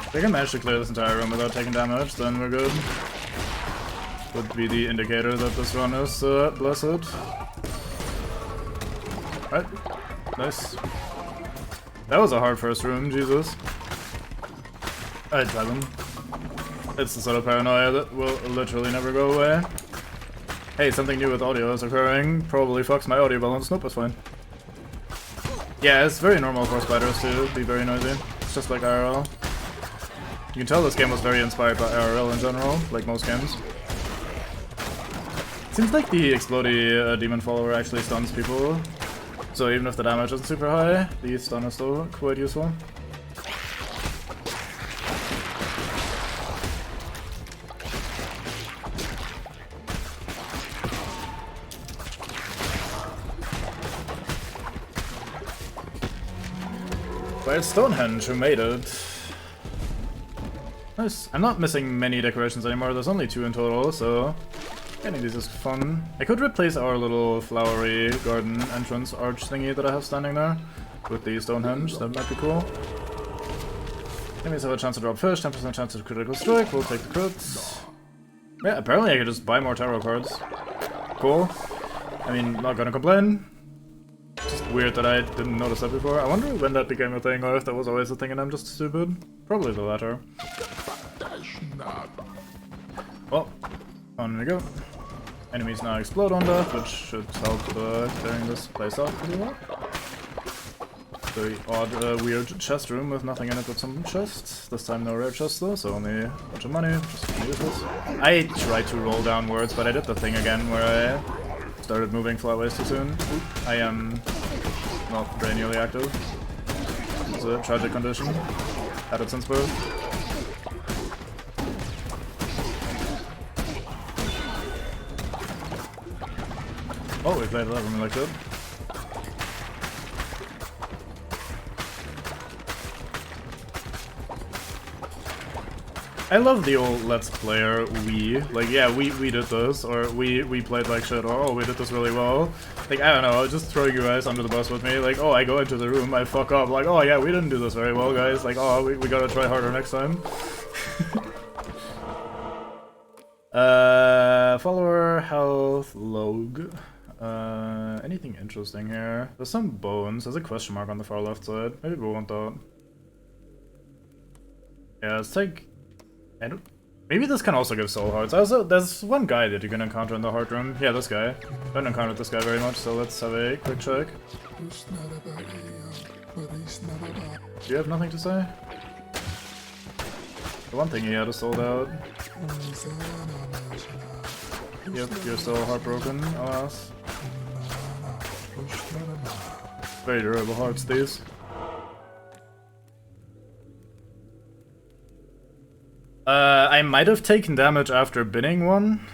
If I can manage to clear this entire room without taking damage, then we're good. Would be the indicator that this run is blessed. Alright, nice. That was a hard first room, Jesus. Alright, Fathom. It's the sort of paranoia that will literally never go away. Hey, something new with audio is occurring. Probably fucks my audio balance. Nope, it's fine. Yeah, it's very normal for spiders to be very noisy. It's just like IRL. You can tell this game was very inspired by IRL in general, like most games. Seems like the Explodey Demon Follower actually stuns people. So even if the damage isn't super high, the stun is still quite useful. But it's Stonehenge who made it. Nice. I'm not missing many decorations anymore, there's only 2 in total, so getting these is fun. I could replace our little flowery garden entrance arch thingy that I have standing there with the Stonehenge, that might be cool. Enemies have a chance to drop fish, 10% chance of critical strike, we'll take the crits. Yeah, apparently I could just buy more tarot cards. Cool. I mean, not gonna complain. Just weird that I didn't notice that before. I wonder when that became a thing, or if that was always a thing and I'm just stupid. Probably the latter. Well, on we go. Enemies now explode on that, which should help clearing this place out pretty well. Very odd, weird chest room with nothing in it but some chests. This time no rare chests though, so only a bunch of money, just useless. I tried to roll downwards, but I did the thing again where I started moving flatways too soon. Oop, I am not very nearly active. It's a tragic condition. Had it since birth. Oh, we played that room like that. I love the old Let's Player we. Like, yeah, we did this, or we played like shit, or oh, we did this really well. Like, I don't know, just throwing you guys under the bus with me. Like, oh, I go into the room, I fuck up. Like, oh yeah, we didn't do this very well, guys. Like, oh, we gotta try harder next time. Follower, health, log. Anything interesting here? There's some bones. There's a question mark on the far left side. Maybe we want that. Yeah, let's take... Maybe this can also give soul hearts. Also, there's one guy that you can encounter in the heart room. Yeah, this guy. I don't encounter this guy very much, so let's have a quick check. Do you have nothing to say? The one thing he had is sold out. Yep, you're still heartbroken, alas. Very durable hearts, these. I might have taken damage after binning one.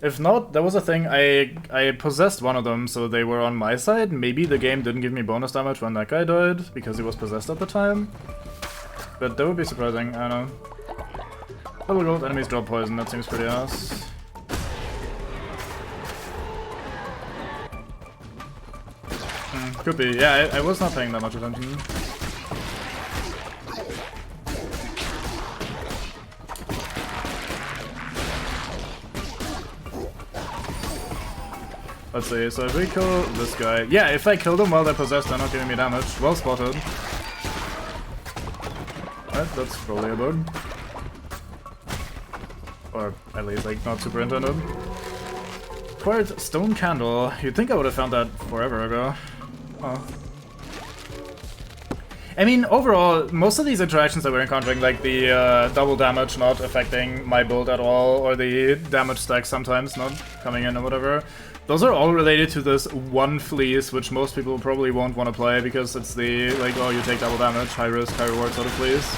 If not, there was a thing, I possessed one of them, so they were on my side. Maybe the game didn't give me bonus damage when that guy died, because he was possessed at the time. But that would be surprising, I don't know. Double gold, enemies drop poison, that seems pretty ass. Could be, yeah, I was not paying that much attention. Let's see, so if we kill this guy... Yeah, if I kill them while they're possessed, they're not giving me damage. Well spotted. Alright, that's probably a bug. Or at least, like, not super intended. Acquired stone candle. You'd think I would have found that forever ago. Oh. I mean, overall, most of these interactions that we're encountering, like the double damage not affecting my build at all, or the damage stack sometimes not coming in or whatever, those are all related to this one fleece, which most people probably won't want to play because it's the, like, oh, you take double damage, high risk, high reward sort of fleece.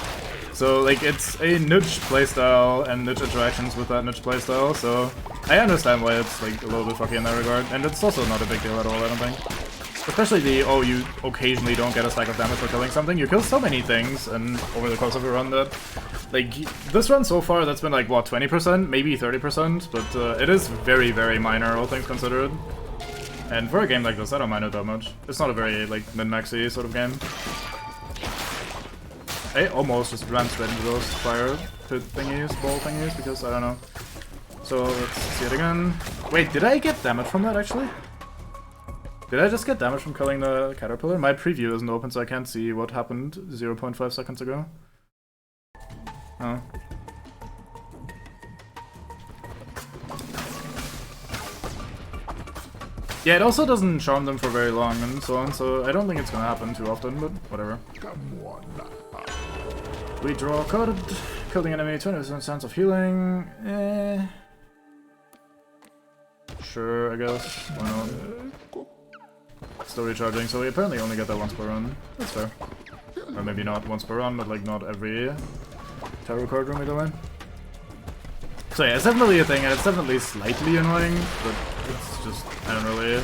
So, like, it's a niche playstyle and niche interactions with that niche playstyle, so I understand why it's, like, a little bit fucky in that regard, and it's also not a big deal at all, I don't think. Especially the, oh, you occasionally don't get a stack of damage for killing something. You kill so many things, and over the course of a run that, like, this run so far, that's been like, what, 20%? Maybe 30%? But it is very, very minor, all things considered. And for a game like this, I don't mind it that much. It's not a very, like, min-maxy sort of game. I almost just ran straight into those fire pit thingies, ball thingies, because I don't know. So, let's see it again. Wait, did I get damage from that, actually? Did I just get damage from killing the caterpillar? My preview isn't open, so I can't see what happened 0.5 seconds ago. Oh. Yeah, it also doesn't charm them for very long and so on, so I don't think it's gonna happen too often, but whatever. We draw a card, kill the enemy, 20% chance of healing. Sure, I guess. Why not? Still recharging, so we apparently only get that once per run. That's fair. Or maybe not once per run, but like not every tarot card room either way. So yeah, it's definitely a thing, and it's definitely slightly annoying, but it's just, I don't really...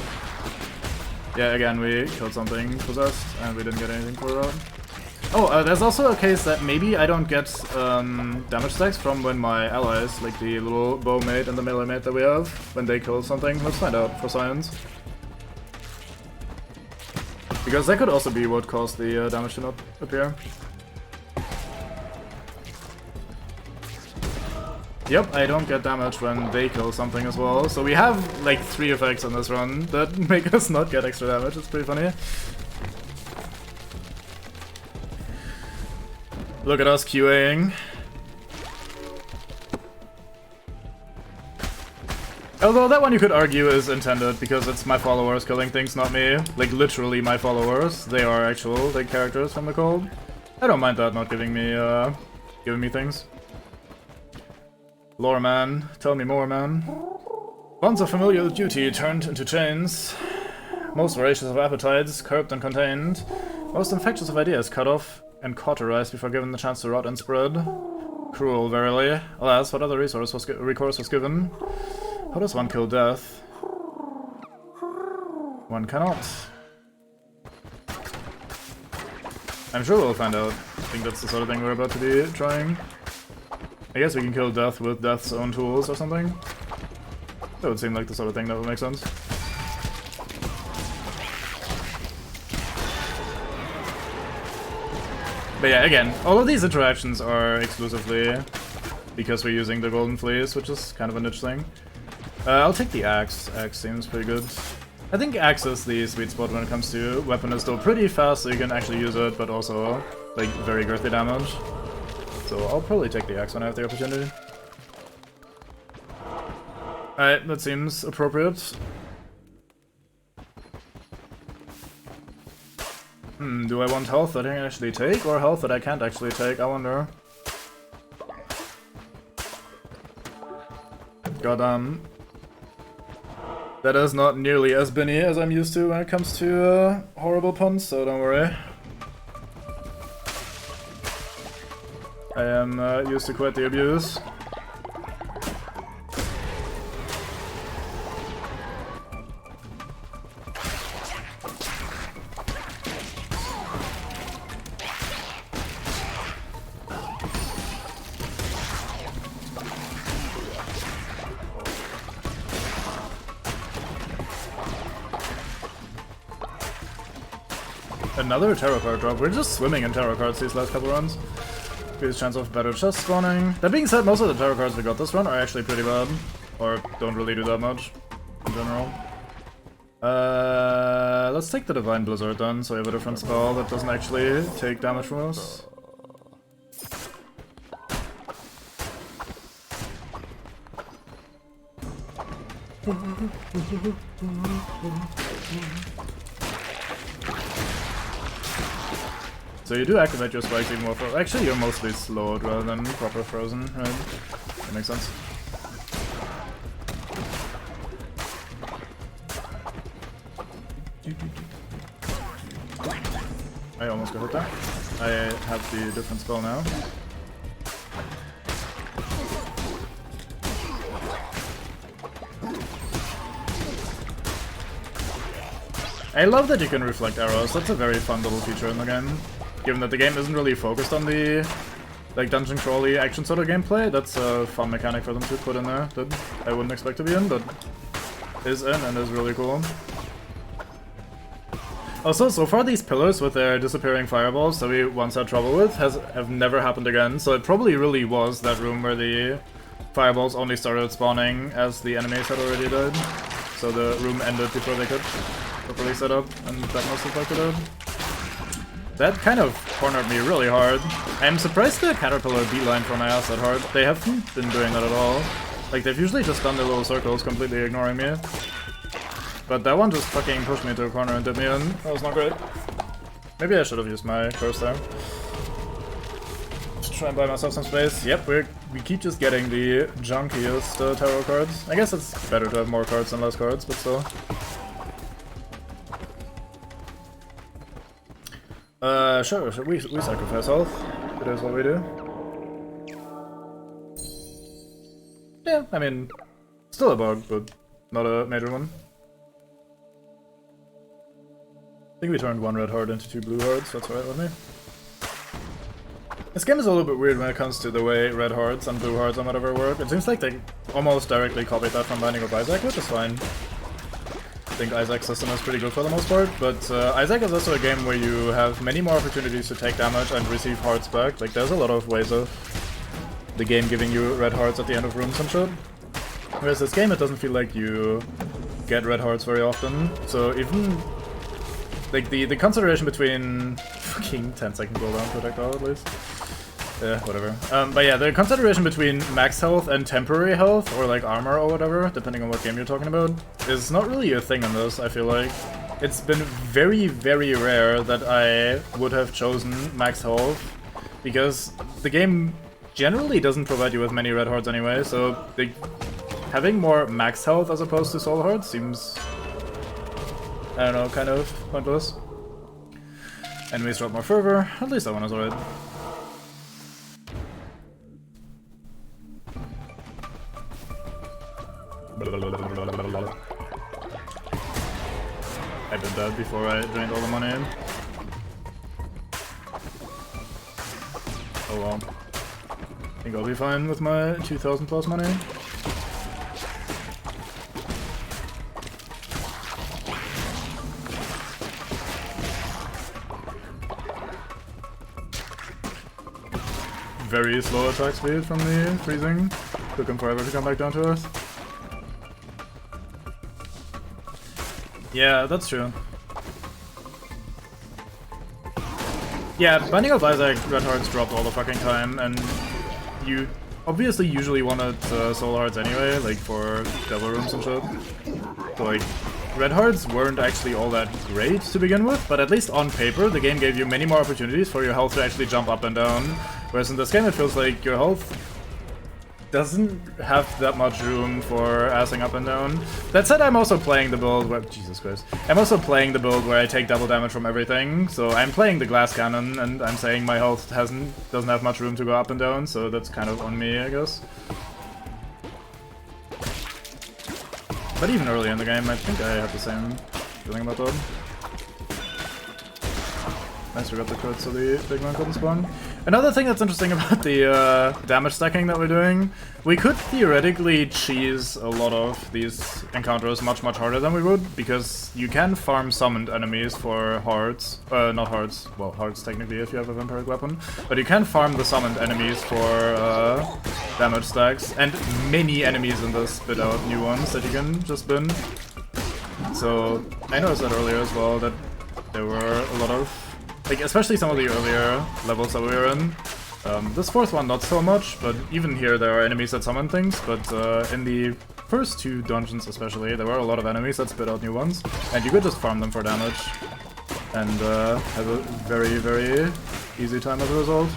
Yeah, again, we killed something possessed, and we didn't get anything for that. Oh, there's also a case that maybe I don't get damage stacks from when my allies, like the little bow mate and the melee mate that we have, when they kill something. Let's find out for science. Because that could also be what caused the damage to not appear. Yep, I don't get damage when they kill something as well. So we have like 3 effects on this run that make us not get extra damage. It's pretty funny. Look at us queuing. Although that one you could argue is intended because it's my followers killing things, not me. Like literally my followers. They are actual like characters from the code. I don't mind that not giving me things. Lore man, tell me more, man. Bonds of familial duty turned into chains. Most voracious of appetites curbed and contained. Most infectious of ideas cut off and cauterized before given the chance to rot and spread. Cruel, verily. Alas, what other recourse was given? How does one kill death? One cannot. I'm sure we'll find out. I think that's the sort of thing we're about to be trying. I guess we can kill death with death's own tools or something. That would seem like the sort of thing that would make sense. But yeah, again, all of these interactions are exclusively because we're using the Golden Fleece, which is kind of a niche thing. I'll take the axe. Axe seems pretty good. I think axe is the sweet spot when it comes to weapon is still pretty fast, so you can actually use it, but also like very girthy damage. So I'll probably take the axe when I have the opportunity. Alright, that seems appropriate. Do I want health that I can actually take, or health that I can't actually take? I wonder. Goddamn. That is not nearly as binny as I'm used to when it comes to horrible puns, so don't worry. I am used to quite the abuse. Another tarot card drop. We're just swimming in tarot cards these last couple runs. Increased chance of better chest spawning. That being said, most of the tarot cards we got this run are actually pretty bad. Or don't really do that much, in general. Let's take the Divine Blizzard then, so we have a different spell that doesn't actually take damage from us. So you do activate your spikes even more. Actually, you're mostly slowed rather than proper frozen, right? That makes sense. I almost got hit there. I have the different spell now. I love that you can reflect arrows. That's a very fun little feature in the game. Given that the game isn't really focused on the like dungeon crawly action sort of gameplay, that's a fun mechanic for them to put in there that I wouldn't expect to be in, but is in and is really cool. Also, so far these pillars with their disappearing fireballs that we once had trouble with have never happened again, so it probably really was that room where the fireballs only started spawning as the enemies had already died. So the room ended before they could properly set up, and that must have affected it. That kind of cornered me really hard. I'm surprised the caterpillar beeline for my ass that hard. They haven't been doing that at all. Like, they've usually just done their little circles, completely ignoring me. But that one just fucking pushed me to a corner and did me in. That was not great. Maybe I should have used my curse there. Let's try and buy myself some space. Yep, we keep just getting the junkiest tarot cards. I guess it's better to have more cards than less cards, but still. Sure, we sacrifice health. It is what we do. Yeah, I mean, still a bug, but not a major one. I think we turned one red heart into 2 blue hearts, that's right with me. This game is a little bit weird when it comes to the way red hearts and blue hearts and whatever work. It seems like they almost directly copied that from Binding of Isaac, which is fine. I think Isaac's system is pretty good for the most part, but Isaac is also a game where you have many more opportunities to take damage and receive hearts back. Like, there's a lot of ways of the game giving you red hearts at the end of rooms and shit. Whereas this game, it doesn't feel like you get red hearts very often, so even like the consideration between fucking 10-second cooldown projectile at least. Yeah, whatever. But yeah, the consideration between max health and temporary health, or like armor or whatever, depending on what game you're talking about, is not really a thing in this, I feel like. It's been very, very rare that I would have chosen max health, because the game generally doesn't provide you with many red hearts anyway, so having more max health as opposed to soul hearts seems, I don't know, kind of pointless. Enemies drop more fervor, at least that one is alright. I did that before I drained all the money in. Oh well. I think I'll be fine with my 2,000 plus money. Very slow attack speed from the freezing. Took him forever to come back down to earth. Yeah, that's true. Yeah, Binding of Isaac red hearts dropped all the fucking time, and you obviously usually wanted soul hearts anyway, like for devil rooms and shit. So like, red hearts weren't actually all that great to begin with, but at least on paper the game gave you many more opportunities for your health to actually jump up and down, whereas in this game it feels like your health doesn't have that much room for assing up and down. That said, I'm also playing the build where— Jesus Christ. I'm also playing the build where I take double damage from everything, so I'm playing the glass cannon, and I'm saying my health doesn't have much room to go up and down, so that's kind of on me, I guess. But even early in the game, I think I have the same feeling about that. Nice, we got the code so the big man couldn't spawn. Another thing that's interesting about the damage stacking that we're doing, we could theoretically cheese a lot of these encounters much harder than we would, because you can farm summoned enemies for hearts. Not hearts, well, hearts technically if you have a vampiric weapon, but you can farm the summoned enemies for damage stacks, and many enemies in this spit out new ones that you can just bin. So I noticed that earlier as well, that there were a lot of, like, especially some of the earlier levels that we were in. This fourth one not so much, but even here there are enemies that summon things, but in the first 2 dungeons especially, there were a lot of enemies that spit out new ones, and you could just farm them for damage, and have a very, very easy time as a result.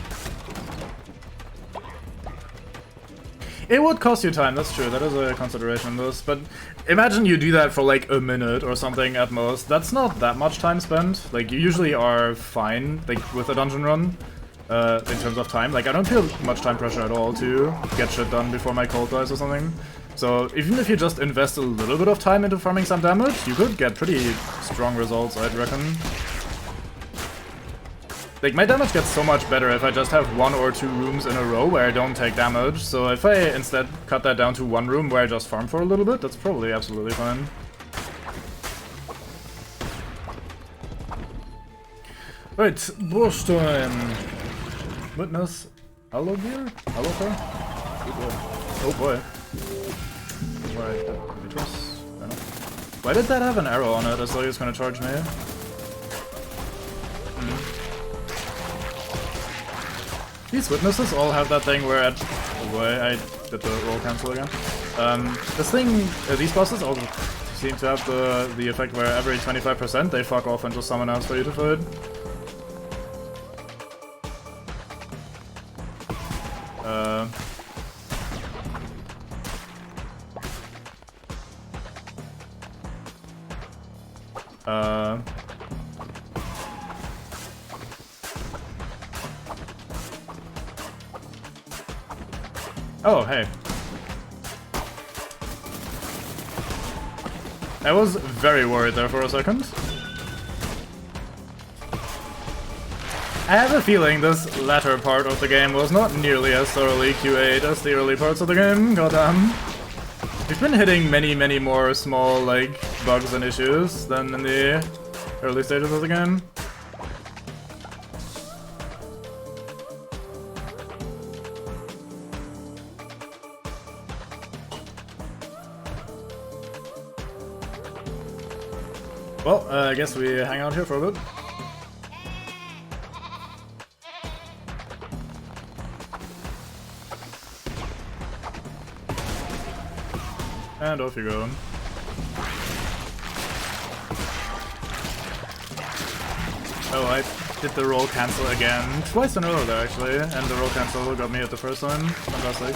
It would cost you time, that's true, that is a consideration in this, but imagine you do that for like a minute or something at most. That's not that much time spent. Like, you usually are fine, like, with a dungeon run, in terms of time. Like, I don't feel much time pressure at all to get shit done before my cult dies or something. So, even if you just invest a little bit of time into farming some damage, you could get pretty strong results, I'd reckon. Like, my damage gets so much better if I just have 1 or 2 rooms in a row where I don't take damage, so if I instead cut that down to 1 room where I just farm for a little bit, that's probably absolutely fine. Right, boss time! Witness Allogir? Allogir? Oh boy. Why did that have an arrow on it as though he was gonna charge me? These witnesses all have that thing where oh boy, I did the roll cancel again. This thing, these bosses all seem to have the effect where every 25% they fuck off and just summon else for you to fight. Oh, hey. I was very worried there for a second. I have a feeling this latter part of the game was not nearly as thoroughly QA'd as the early parts of the game, goddamn. We've been hitting many more small, like, bugs and issues than in the early stages of the game. Well, I guess we hang out here for a bit. And off you go. Oh, I did the roll cancel again. Twice in a row there, actually. And the roll cancel got me at the first time. Fantastic.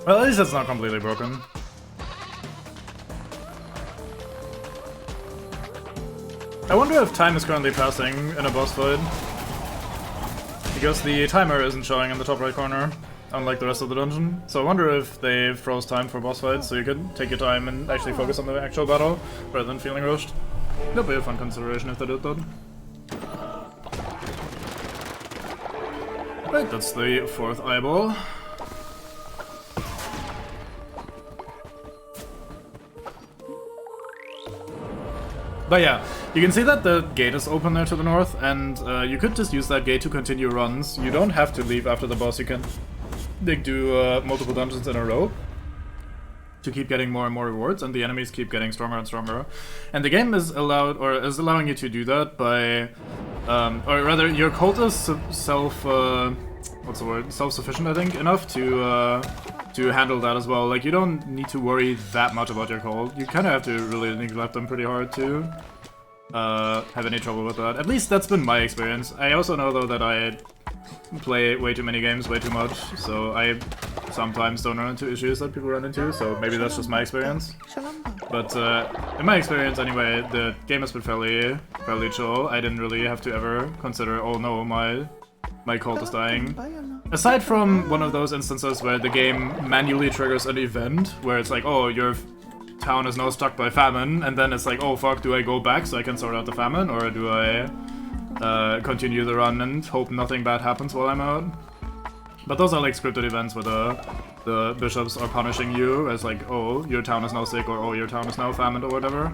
Well, at least it's not completely broken. I wonder if time is currently passing in a boss fight. Because the timer isn't showing in the top right corner, unlike the rest of the dungeon. So I wonder if they froze time for boss fights, so you could take your time and actually focus on the actual battle, rather than feeling rushed. That'd be a fun consideration if they did that. Right, that's the 4th eyeball. But yeah, you can see that the gate is open there to the north, and you could just use that gate to continue runs. You don't have to leave after the boss, you can do multiple dungeons in a row to keep getting more and more rewards, and the enemies keep getting stronger and stronger. And the game is allowing you to do that by, or rather, your cult is self-sufficient, I think, enough to handle that as well. Like, you don't need to worry that much about your cult. You kind of have to really neglect them pretty hard to have any trouble with that. At least that's been my experience. I also know, though, that I play way too many games way too much, so I sometimes don't run into issues that people run into, so maybe that's just my experience. But in my experience, anyway, the game has been fairly chill. I didn't really have to ever consider, oh no, my cult is dying. Aside from one of those instances where the game manually triggers an event, where it's like, oh, your town is now stuck by famine, and then it's like, oh fuck, do I go back so I can sort out the famine, or do I continue the run and hope nothing bad happens while I'm out? But those are like scripted events where the bishops are punishing you as like, oh, your town is now sick, or oh, your town is now famined, or whatever.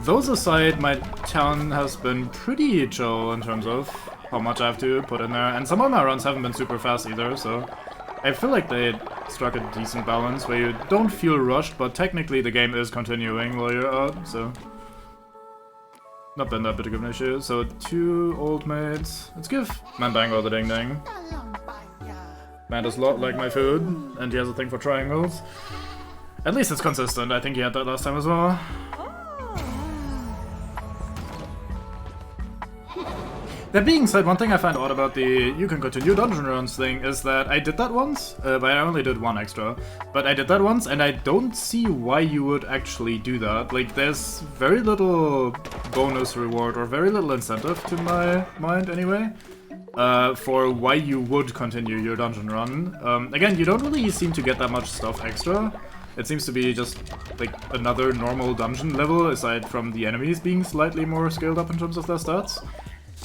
Those aside, my town has been pretty chill in terms of how much I have to put in there, and some of my runs haven't been super fast either, so I feel like they struck a decent balance where you don't feel rushed, but technically the game is continuing while you're out, so not been that big of an issue. So 2 old maids. Let's give Mandango the ding ding. Man does a lot like my food, and he has a thing for triangles. At least it's consistent. I think he had that last time as well. That being said, one thing I find odd about the you can continue dungeon runs thing is that I did that once, but I only did 1 extra. But I did that once, and I don't see why you would actually do that. Like, there's very little bonus reward, or very little incentive to my mind anyway, for why you would continue your dungeon run. Again, you don't really seem to get that much stuff extra. It seems to be just, like, another normal dungeon level, aside from the enemies being slightly more scaled up in terms of their stats.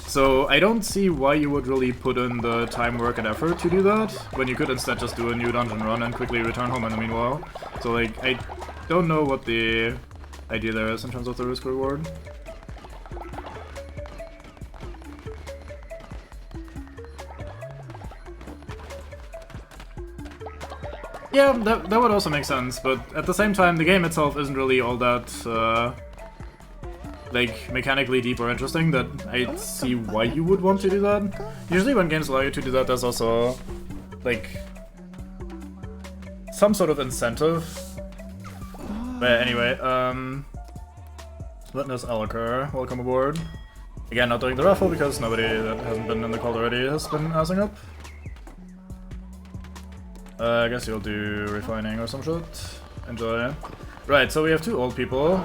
So I don't see why you would really put in the time, work, and effort to do that, when you could instead just do a new dungeon run and quickly return home in the meanwhile. So, like, I don't know what the idea there is in terms of the risk reward. Yeah, that would also make sense, but at the same time, the game itself isn't really all that, like, mechanically deep or interesting that I see why you would want to do that. Usually when games allow you to do that, there's also, like, some sort of incentive. But anyway, Witness Alakar, welcome aboard. Again, not doing the raffle because nobody that hasn't been in the call already has been asking up. I guess you'll do refining or some shit. Enjoy. Right, so we have 2 old people.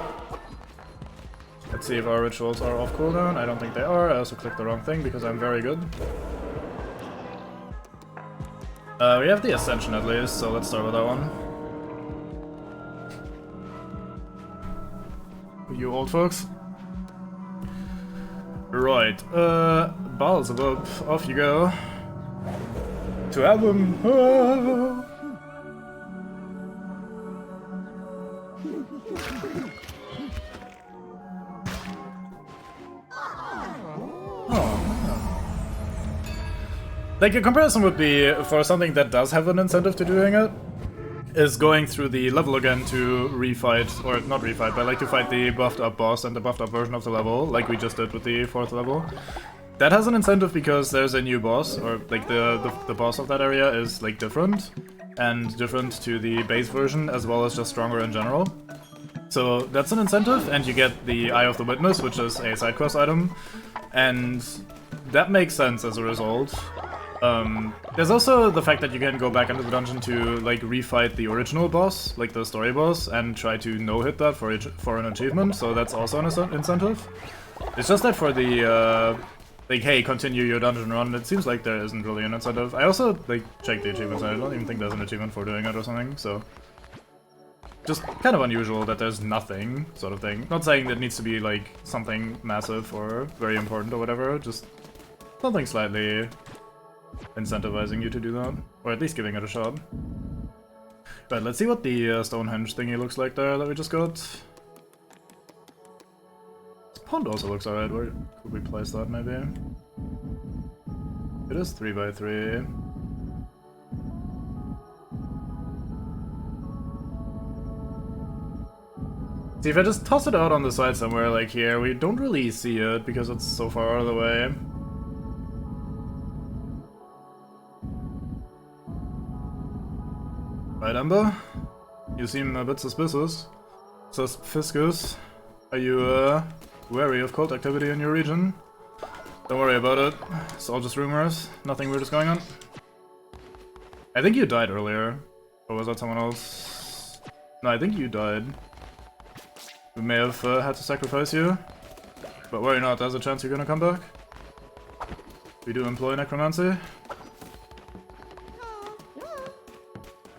Let's see if our rituals are off cooldown. I don't think they are. I also clicked the wrong thing because I'm very good. We have the Ascension at least, so let's start with that one. You old folks. Right, Baalzebub, off you go. To heaven! Ah. Like, a comparison would be, for something that does have an incentive to doing it, is going through the level again to refight, or not refight, but like to fight the buffed up boss and the buffed up version of the level, like we just did with the 4th level. That has an incentive because there's a new boss, or like the boss of that area is like different, and different to the base version, as well as just stronger in general. So that's an incentive, and you get the Eye of the Witness, which is a side quest item, and that makes sense as a result. There's also the fact that you can go back into the dungeon to, like, refight the original boss, like the story boss, and try to no-hit that for an achievement, so that's also an incentive. It's just that for the, like, hey, continue your dungeon run, it seems like there isn't really an incentive. I also, like, checked the achievements, and I don't even think there's an achievement for doing it or something, so... Just kind of unusual that there's nothing, sort of thing. Not saying that it needs to be, like, something massive or very important or whatever, just something slightly incentivizing you to do that, or at least giving it a shot. Right, let's see what the Stonehenge thingy looks like there that we just got. This pond also looks alright. Where could we place that, maybe? It is 3x3. See, if I just toss it out on the side somewhere, like here, we don't really see it because it's so far out of the way. Right, Ember? You seem a bit suspicious. Fiscus, are you wary of cult activity in your region? Don't worry about it. It's all just rumors. Nothing weird is going on. I think you died earlier. Or was that someone else? No, I think you died. We may have had to sacrifice you. But worry not, there's a chance you're gonna come back. We do employ necromancy.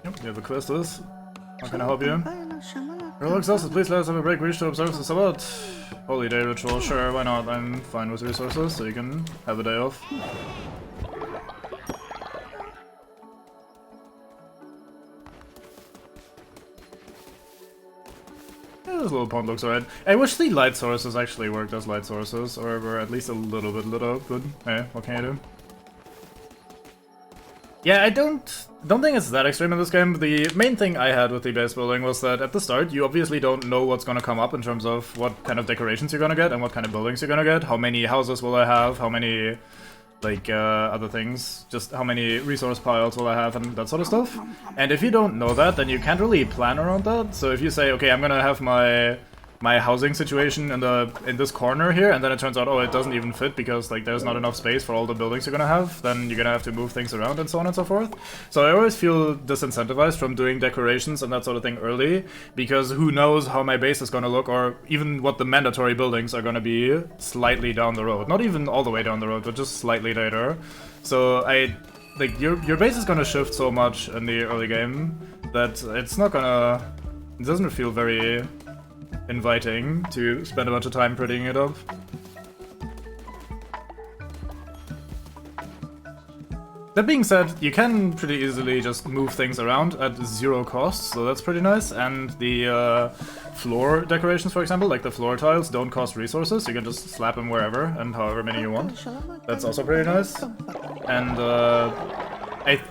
Yep, you have a quest with us. How can I help you? You're all exhausted, please let us have a break. We wish to observe the Sabbath. Holy day ritual, sure, why not? I'm fine with resources, so you can have a day off. Yeah, this little pond looks alright. I wish the light sources actually worked as light sources, or were at least a little bit lit up, but hey, what can you do? Yeah, I don't don't think it's that extreme in this game. The main thing I had with the base building was that at the start, you obviously don't know what's gonna come up in terms of what kind of decorations you're gonna get and what kind of buildings you're gonna get. How many houses will I have? How many, like, other things. Just how many resource piles will I have and that sort of stuff. And if you don't know that, then you can't really plan around that. So if you say, okay, I'm gonna have my housing situation in this corner here, and then it turns out, oh, it doesn't even fit because like there's not enough space for all the buildings you're gonna have, then you're gonna have to move things around and so on and so forth. So I always feel disincentivized from doing decorations and that sort of thing early, because who knows how my base is gonna look, or even what the mandatory buildings are gonna be slightly down the road. Not even all the way down the road, but just slightly later. So like your base is gonna shift so much in the early game that it doesn't feel very inviting to spend a bunch of time prettying it up. That being said, you can pretty easily just move things around at 0 cost, so that's pretty nice. And the floor decorations, for example, like the floor tiles, don't cost resources. You can just slap them wherever and however many you want. That's also pretty nice. And I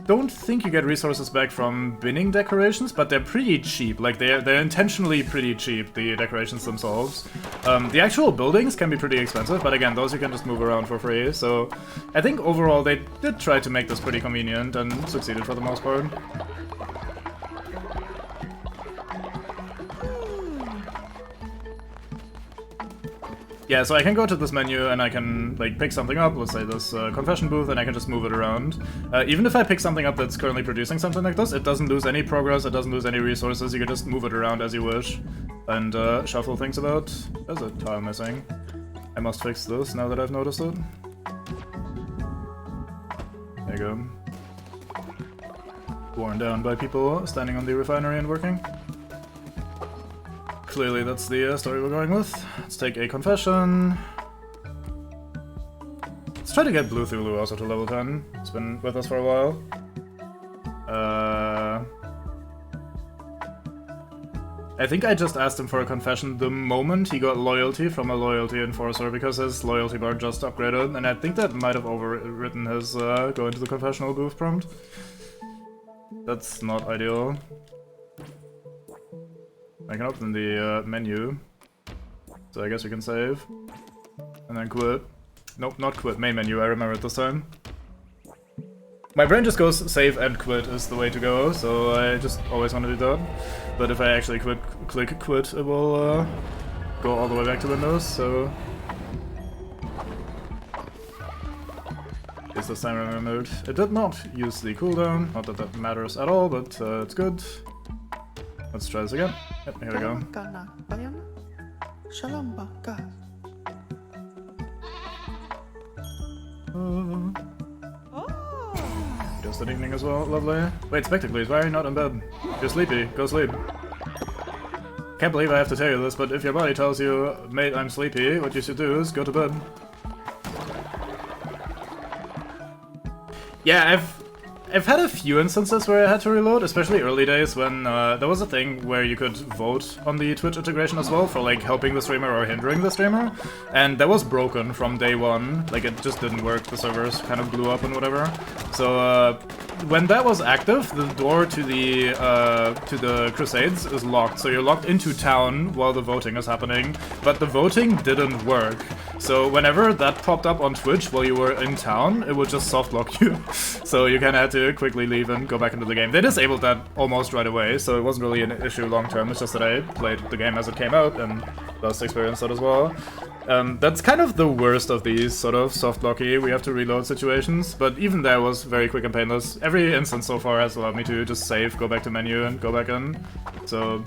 don't think you get resources back from binning decorations, but they're pretty cheap. Like they're intentionally pretty cheap, the decorations themselves. The actual buildings can be pretty expensive, but again, those you can just move around for free. So I think overall they did try to make this pretty convenient and succeeded for the most part. Yeah, so I can go to this menu and I can like pick something up, let's say this confession booth, and I can just move it around. Even if I pick something up that's currently producing something like this, it doesn't lose any progress, it doesn't lose any resources, you can just move it around as you wish and shuffle things about. There's a tile missing. I must fix this now that I've noticed it. There you go. Worn down by people standing on the refinery and working. Clearly that's the story we're going with. Let's take a confession. Let's try to get Blue Thulu also to level 10. It's been with us for a while. I think I just asked him for a confession the moment he got loyalty from a loyalty enforcer, because his loyalty bar just upgraded, and I think that might have overwritten his go into the confessional booth prompt. That's not ideal. I can open the menu, so I guess we can save, and then quit. Nope, not quit, main menu, I remember it this time. My brain just goes save and quit is the way to go, so I just always want to do that. But if I actually click quit, it will go all the way back to Windows, so... At least this time I remembered. It did not use the cooldown, not that that matters at all, but it's good. Let's try this again. Yep, here we go. Just an evening as well, lovely. Wait, Spectacles, why are you not in bed? You're sleepy, go sleep. Can't believe I have to tell you this, but if your body tells you, mate, I'm sleepy, what you should do is go to bed. Yeah, I've had a few instances where I had to reload, especially early days when there was a thing where you could vote on the Twitch integration as well for like helping the streamer or hindering the streamer, and that was broken from day one. Like it just didn't work, the servers kind of blew up and whatever. So when that was active, the door to the Crusades is locked, so you're locked into town while the voting is happening, but the voting didn't work. So whenever that popped up on Twitch while you were in town, it would just soft lock you. So you kind of had to quickly leave and go back into the game. They disabled that almost right away, so it wasn't really an issue long term. It's just that I played the game as it came out and thus experienced that as well. That's kind of the worst of these sort of soft locky, we have to reload situations, but even there was very quick and painless. Every instance so far has allowed me to just save, go back to menu and go back in. So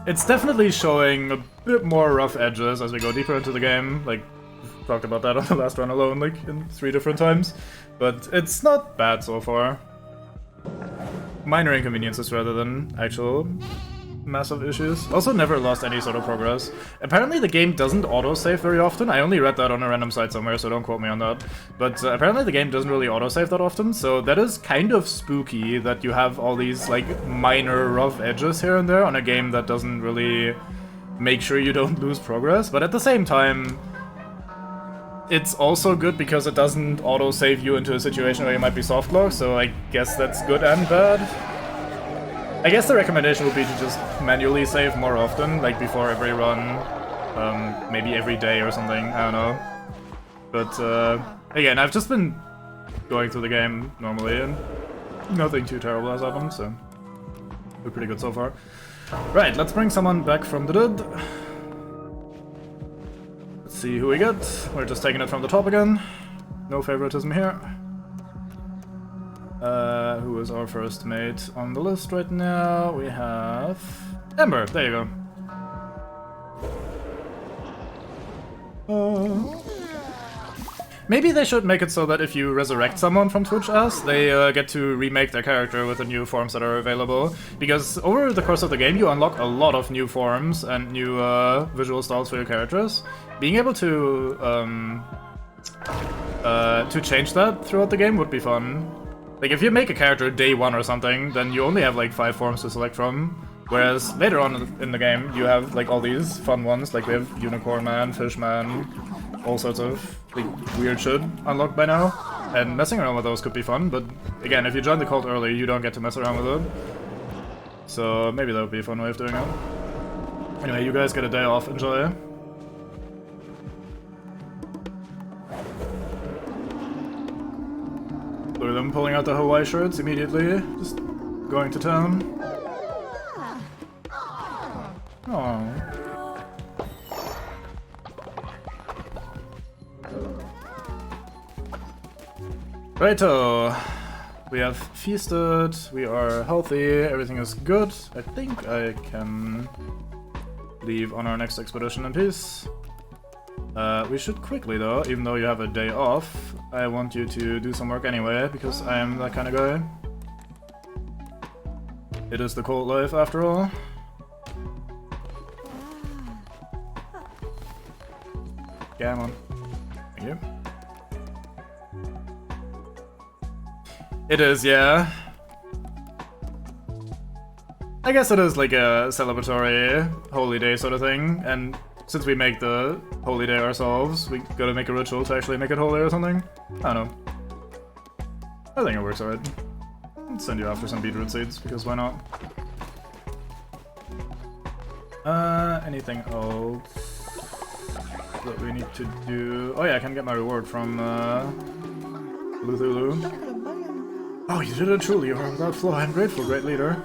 it's definitely showing a bit more rough edges as we go deeper into the game. Like, we've talked about that on the last run alone, like in 3 different times. But it's not bad so far. Minor inconveniences rather than actual massive issues. Also never lost any sort of progress. Apparently the game doesn't autosave very often. I only read that on a random site somewhere, so don't quote me on that. But apparently the game doesn't really autosave that often, so that is kind of spooky that you have all these like minor rough edges here and there on a game that doesn't really make sure you don't lose progress. But at the same time, it's also good because it doesn't auto-save you into a situation where you might be soft-locked, so I guess that's good and bad. I guess the recommendation would be to just manually save more often, like before every run, maybe every day or something, I don't know. But again, I've just been going through the game normally, and nothing too terrible has happened, so we're pretty good so far. Right, let's bring someone back from the dead. Let's see who we get. We're just taking it from the top again. No favoritism here. Who is our first mate on the list right now? We have Ember. There you go. Maybe they should make it so that if you resurrect someone from Twitch Us, they get to remake their character with the new forms that are available. Because over the course of the game, you unlock a lot of new forms and new visual styles for your characters. Being able to change that throughout the game would be fun. Like, if you make a character day 1 or something, then you only have like 5 forms to select from. Whereas later on in the game, you have like all these fun ones, like we have Unicorn Man, Fish Man, all sorts of like, weird shit unlocked by now. And messing around with those could be fun, but again, if you join the cult early, you don't get to mess around with it. So maybe that would be a fun way of doing it. Anyway, you guys get a day off, enjoy. Look at them pulling out the Hawaii shirts immediately, just going to town. Aww. Righto, we have feasted, we are healthy, everything is good. I think I can leave on our next expedition in peace. We should quickly though, even though you have a day off, I want you to do some work anyway, because I am that kind of guy. It is the cult life after all. Come on. Thank you. It is, yeah. I guess it is like a celebratory holy day sort of thing, and since we make the holy day ourselves, we gotta make a ritual to actually make it holy or something. I don't know. I think it works alright. I'll send you after some beetroot seeds, because why not? Anything else that we need to do? Oh yeah, I can get my reward from Luthulu. Oh, you did it truly, you are without flaw. I'm grateful, great leader.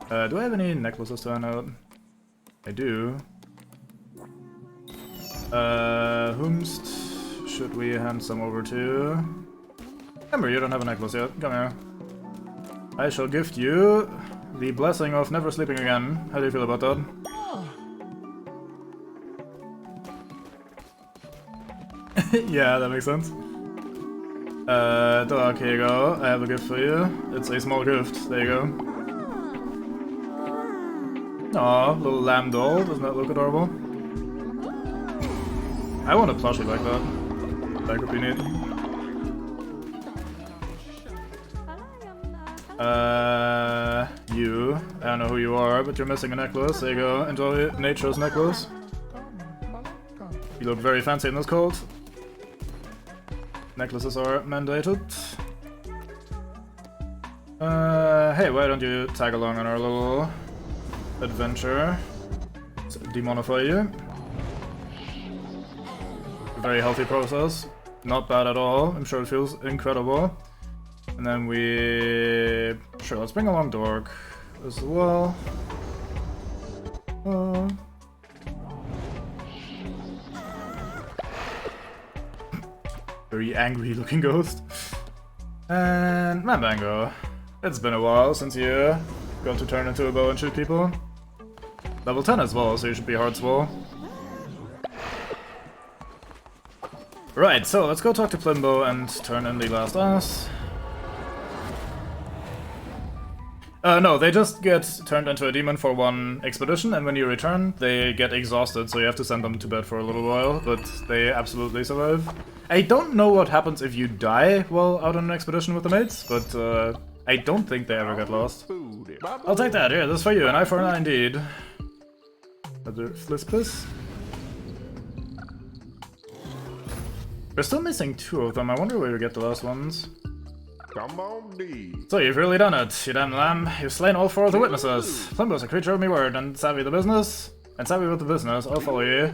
Do I have any necklaces to hand out? I do. Whomst should we hand some over to? Ember, you don't have a necklace yet. Come here. I shall gift you the blessing of never sleeping again. How do you feel about that? Yeah, that makes sense. Doc, here you go. I have a gift for you. It's a small gift. There you go. Aw, little lamb doll. Doesn't that look adorable? I want a plushie like that. That could be neat. You. I don't know who you are, but you're missing a necklace. There you go. Enjoy Nature's necklace. You look very fancy in this coat. Necklaces are mandated. Hey, why don't you tag along on our little adventure? Let's demonify you. A very healthy process. Not bad at all. I'm sure it feels incredible. And then we... Sure, let's bring along Dork as well. Very angry looking ghost. And Mambango. It's been a while since you got to turn into a bow and shoot people. Level 10 as well, so you should be hard swole. Right, so let's go talk to Plimbo and turn in the last ass. No, they just get turned into a demon for one expedition, and when you return, they get exhausted, so you have to send them to bed for a little while, but they absolutely survive. I don't know what happens if you die while out on an expedition with the mates, but I don't think they ever get lost. I'll take that, here, this is for you, an eye for an eye indeed. Another Flispus. We're still missing 2 of them. I wonder where we get the last ones. Come on, D. So you've really done it, you damn lamb. You've slain all 4 of the witnesses. Plumbo's a creature of me word, and savvy the business. And savvy with the business, I'll follow you.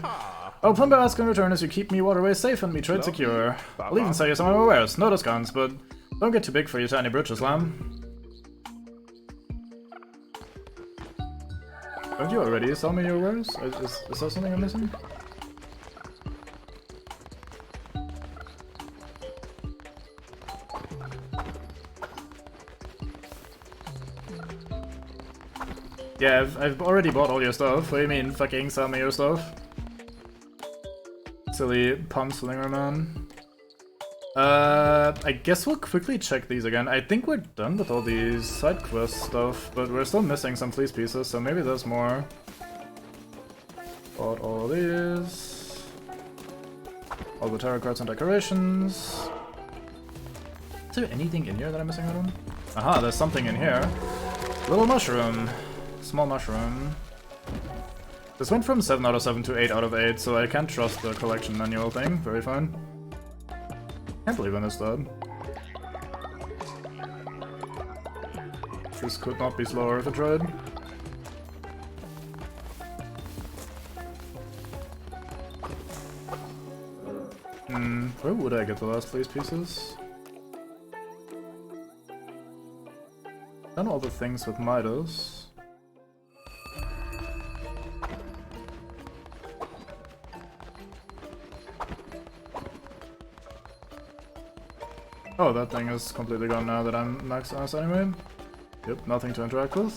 Oh, Plumbo asks in return as you keep me waterways safe and me trade secure. I'll even sell you some of my wares, no discounts, but don't get too big for your tiny britches, lamb. Don't you already sell me your wares? Is that something I'm missing? Yeah, I've already bought all your stuff. What do you mean, fucking sell me your stuff? Silly pump slinger man. I guess we'll quickly check these again. I think we're done with all these side quest stuff, but we're still missing some fleece pieces, so maybe there's more. Bought all these. All the tarot cards and decorations. Is there anything in here that I'm missing out on? Aha, there's something in here. Little mushroom. Small mushroom. This went from 7 out of 7 to 8 out of 8, so I can't trust the collection manual thing. Very fine. Can't believe I missed that. This could not be slower if I tried. Where would I get the last place pieces? Done all the things with Midas. Oh, that thing is completely gone now that I'm max ass anyway. Yep, nothing to interact with.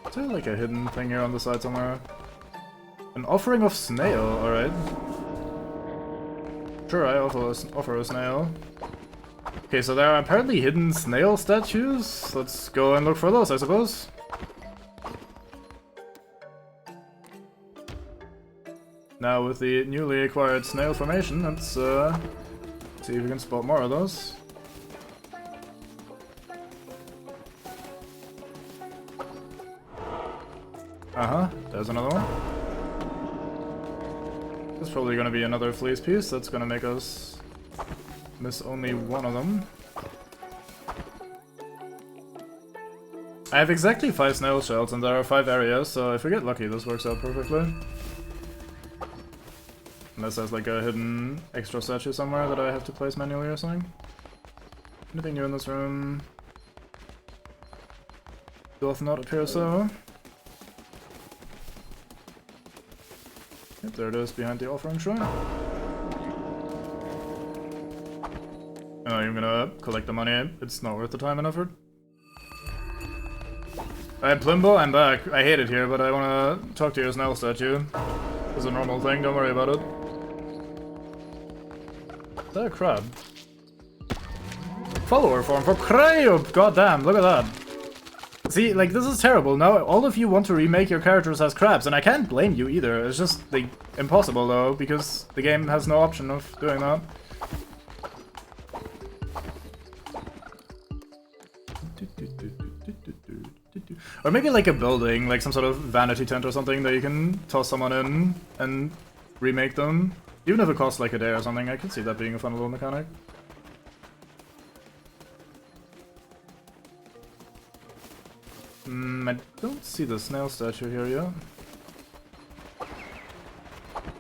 Is there like a hidden thing here on the side somewhere? An offering of snail, alright. Sure, I offer a snail. Okay, so there are apparently hidden snail statues. Let's go and look for those, I suppose. Now with the newly acquired snail formation, let's see if we can spot more of those. Uh-huh, there's another one. There's probably gonna be another fleece piece that's gonna make us miss only one of them. I have exactly 5 snail shells and there are 5 areas, so if we get lucky this works out perfectly. Unless there's like a hidden extra statue somewhere that I have to place manually or something. Anything new in this room? Doth not appear so. Yep, there it is behind the offering shrine. I'm not even gonna collect the money, it's not worth the time and effort. Alright, Plimbo, I'm back. I hate it here, but I wanna talk to your snail statue. It's a normal thing, don't worry about it. Is that a crab? Follower form for Cryop! Goddamn, look at that. See, like, this is terrible. Now all of you want to remake your characters as crabs, and I can't blame you either. It's just, like, impossible though, because the game has no option of doing that. Or maybe like a building, like some sort of vanity tent or something that you can toss someone in and remake them. Even if it costs like a day or something, I could see that being a fun little mechanic. I don't see the snail statue here yet.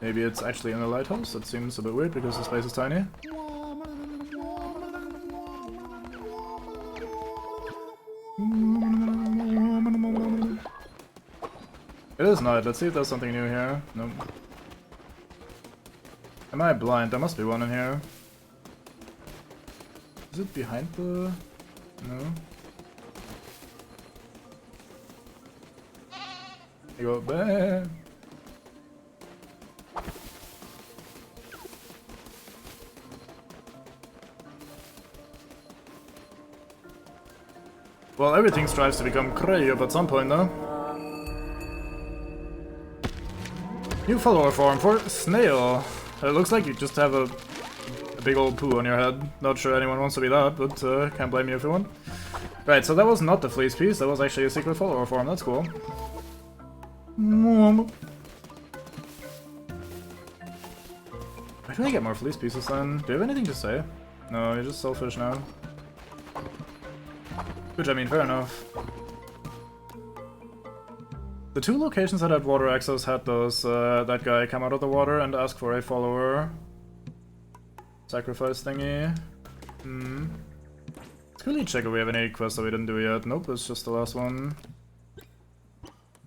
Maybe it's actually in the lighthouse? That seems a bit weird because the space is tiny. It is night. Let's see if there's something new here. Nope. Am I blind? There must be one in here. Is it behind the... No. You go back. Well, everything strives to become Cryop at some point, though. New follower form for Snail. It looks like you just have a big old poo on your head. Not sure anyone wants to be that, but can't blame you if you want. Right, so that was not the fleece piece, that was actually a secret follower form, that's cool. I How do I get more fleece pieces then? Do you have anything to say? No, you're just selfish now. Which, I mean, fair enough. The two locations that had water access had those, that guy come out of the water and ask for a follower sacrifice thingy. Let's really check if we have any quests that we didn't do yet. Nope, it's just the last one.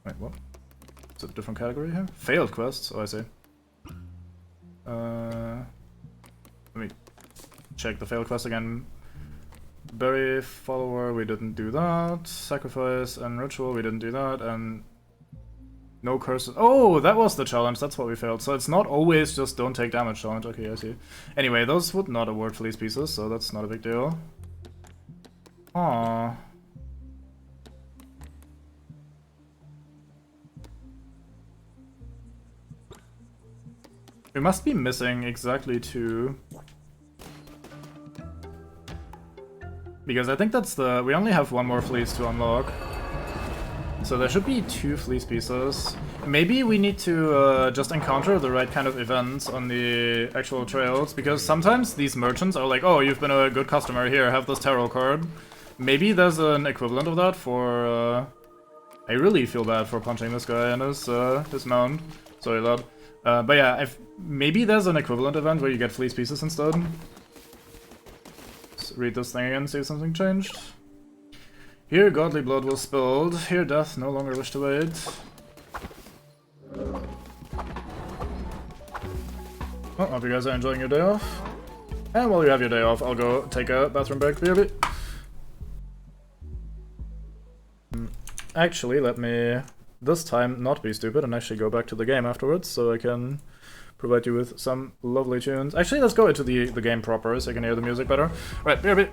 Wait, what? Is it a different category here? Failed quests? Oh, I see. Let me check the failed quest again. Bury follower, we didn't do that. Sacrifice and ritual, we didn't do that. And no curses. Oh, that was the challenge. That's what we failed. So it's not always just don't take damage challenge. Okay, I see. Anyway, those would not award fleece pieces, so that's not a big deal. Aww. We must be missing exactly 2. Because I think that's the... we only have 1 more fleece to unlock. So there should be 2 fleece pieces. Maybe we need to just encounter the right kind of events on the actual trails, because sometimes these merchants are like, oh, you've been a good customer, here, have this tarot card. Maybe there's an equivalent of that for... I really feel bad for punching this guy in his mount. Sorry, lad. But yeah, maybe there's an equivalent event where you get fleece pieces instead. Let's read this thing again, see if something changed. Here godly blood was spilled, here death no longer wish to wait. Well, hope you guys are enjoying your day off. And while you have your day off, I'll go take a bathroom break. BRB. Actually, let me this time not be stupid and actually go back to the game afterwards, so I can provide you with some lovely tunes. Actually, let's go into the game proper so I can hear the music better. Right, BRB.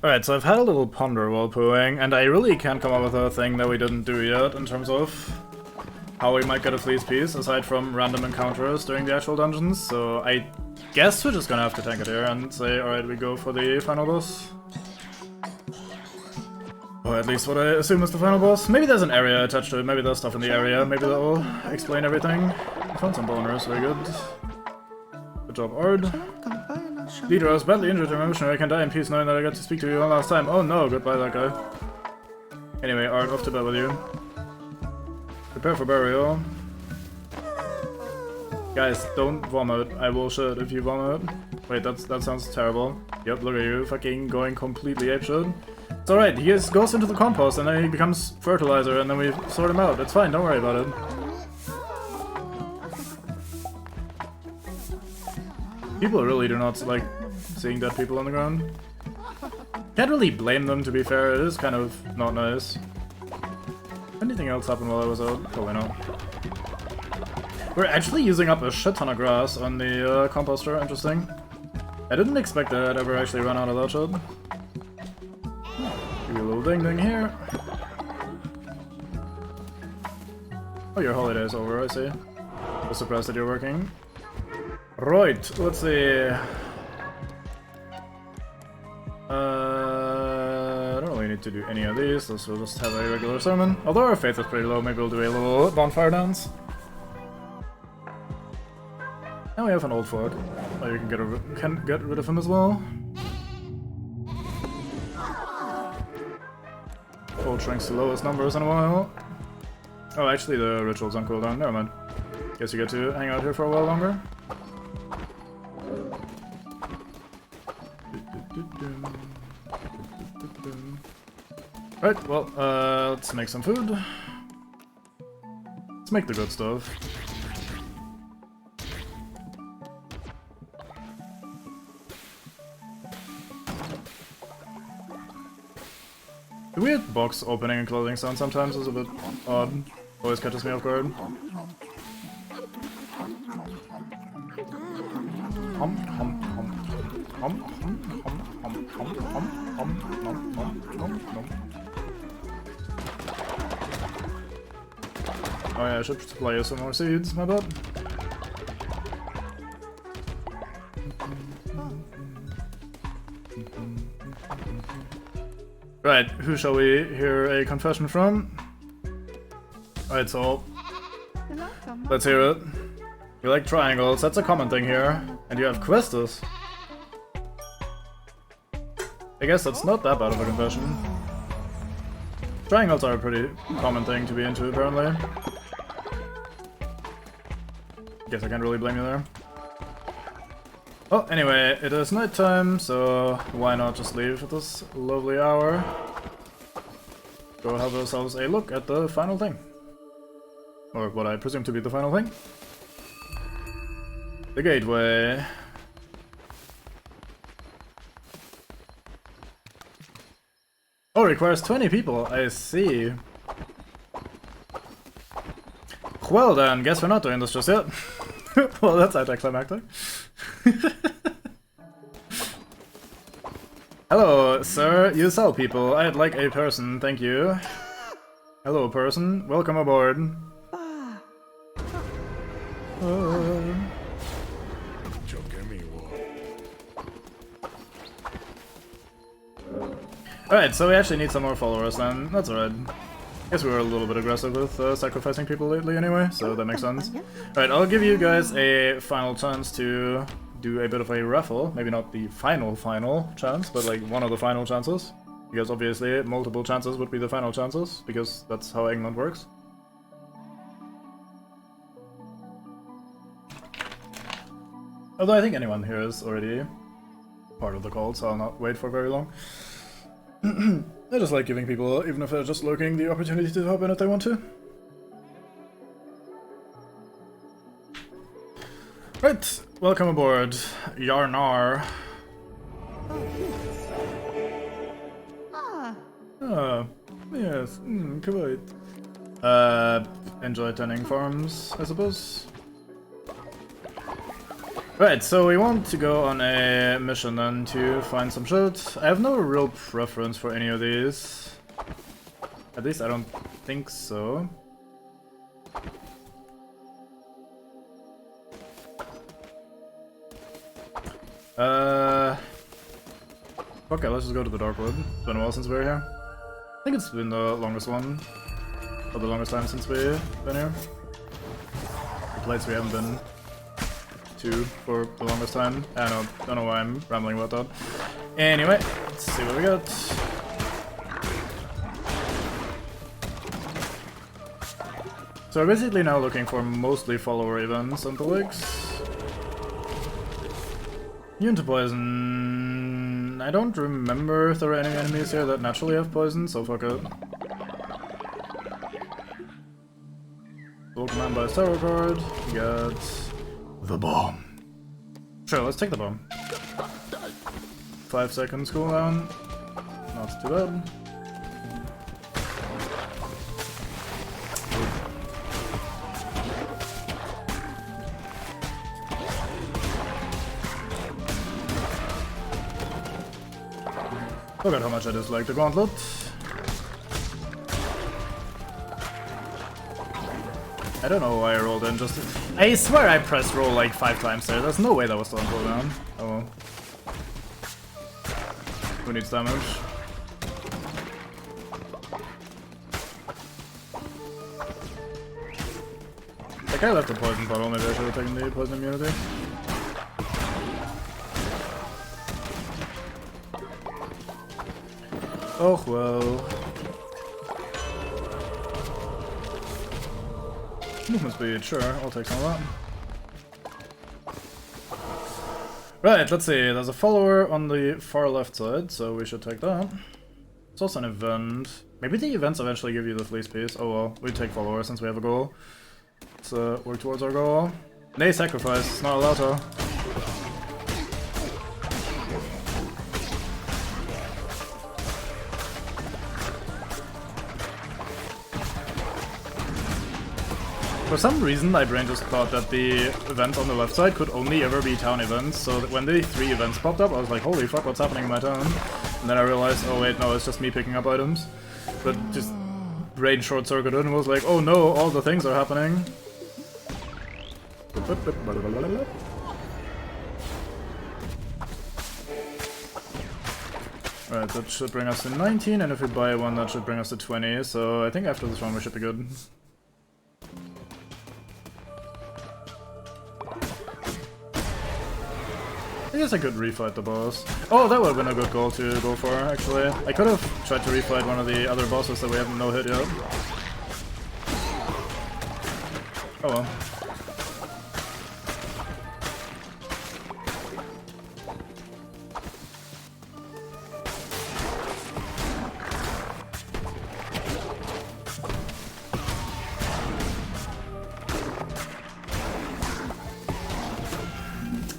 Alright, so I've had a little ponder while pooing, and I really can't come up with a thing that we didn't do yet in terms of how we might get a fleece piece, aside from random encounters during the actual dungeons, so I guess we're just gonna have to tank it here and say, alright, we go for the final boss. Or at least what I assume is the final boss. Maybe there's an area attached to it, maybe there's stuff in the area, maybe that will explain everything. I found some boners, very good. Good job, Ard. Leader, I was badly injured. I'm emotional. I can die in peace knowing that I got to speak to you one last time. Oh no, goodbye that guy. Anyway, Art, off to bed with you. Prepare for burial. Guys, don't vomit. I will shit if you vomit. Wait, that sounds terrible. Yep, look at you, fucking going completely apeshit. It's alright, he just goes into the compost and then he becomes fertilizer and then we sort him out. It's fine, don't worry about it. People really do not like seeing dead people on the ground. Can't really blame them, to be fair, it is kind of not nice. Anything else happen while I was out? Probably not. We're actually using up a shit ton of grass on the composter, interesting. I didn't expect that I'd ever actually run out of that shit. Give you a little ding ding here. Oh, your holiday's over, I see. I was surprised that you're working. Right, let's see. I don't really need to do any of these, so we'll just have a regular sermon. Although our faith is pretty low, maybe we'll do a little bonfire dance. Now we have an old fort. Oh, you can get rid of him as well. Old shrinks to lowest numbers in a while. Oh, actually the ritual's on cooldown, never mind. Guess you get to hang out here for a while longer. Right, well, let's make some food. Let's make the good stuff. The weird box opening and closing sound sometimes is a bit odd. Always catches me off guard. Oh yeah, I should supply you some more seeds, my bad. Right, who shall we hear a confession from? Alright, so let's hear it. You like triangles, that's a common thing here. And you have quests. I guess that's not that bad of a confession. Triangles are a pretty common thing to be into, apparently. Guess I can't really blame you there. Oh, anyway, it is nighttime, so why not just leave at this lovely hour? Go have ourselves a look at the final thing. Or what I presume to be the final thing. The gateway. Oh, requires 20 people, I see. Well then, guess we're not doing this just yet. Well, that's anticlimactic. Hello, sir. You sell people. I'd like a person, thank you. Hello, person. Welcome aboard. Alright, so we actually need some more followers then. That's alright. Guess we were a little bit aggressive with sacrificing people lately anyway, so that makes sense. Alright, I'll give you guys a final chance to do a bit of a raffle. Maybe not the final chance, but like one of the final chances. Because obviously multiple chances would be the final chances, because that's how England works. Although I think anyone here is already part of the cult, so I'll not wait for very long. I just like giving people, even if they're just lurking, the opportunity to hop in if they want to. Right, welcome aboard, Yarnar. Yes, quite. Enjoy tending farms, I suppose. Right, so we want to go on a mission then to find some shit. I have no real preference for any of these. At least I don't think so. Okay, let's just go to the Darkwood. It's been a while since we were here. I think it's been the longest one. Or the longest time since we've been here. The place we haven't been to for the longest time. I don't know why I'm rambling about that. Anyway, let's see what we got. So we're basically now looking for mostly follower events on the lakes. Immune to poison. I don't remember if there are any enemies here that naturally have poison, so fuck it. Full command by Tarot card. We got the bomb. Sure, let's take the bomb. 5 seconds cooldown. Not too bad. Forgot how much I dislike the gauntlet. I don't know why I rolled in just... I swear I pressed roll like 5 times there. There's no way that was still on cooldown. Oh well. Who needs damage? That guy left a poison bottle, maybe I should have taken the poison immunity. Oh well. Movement speed, sure, I'll take some of that. Right, let's see, there's a follower on the far left side, so we should take that. It's also an event. Maybe the events eventually give you the fleece piece. Oh well, we take follower since we have a goal. Let's work towards our goal. Nay, sacrifice, it's not allowed to. For some reason, my brain just thought that the events on the left side could only ever be town events, so that when the 3 events popped up, I was like, holy fuck, what's happening in my town? And then I realized, oh wait, no, it's just me picking up items. But just brain short-circuited and was like, oh no, all the things are happening. Right, that should bring us to 19, and if we buy one, that should bring us to 20, so I think after this one we should be good. I guess I could refight the boss. Oh, that would have been a good goal to go for, actually. I could have tried to refight one of the other bosses that we haven't no-hit yet. Oh well.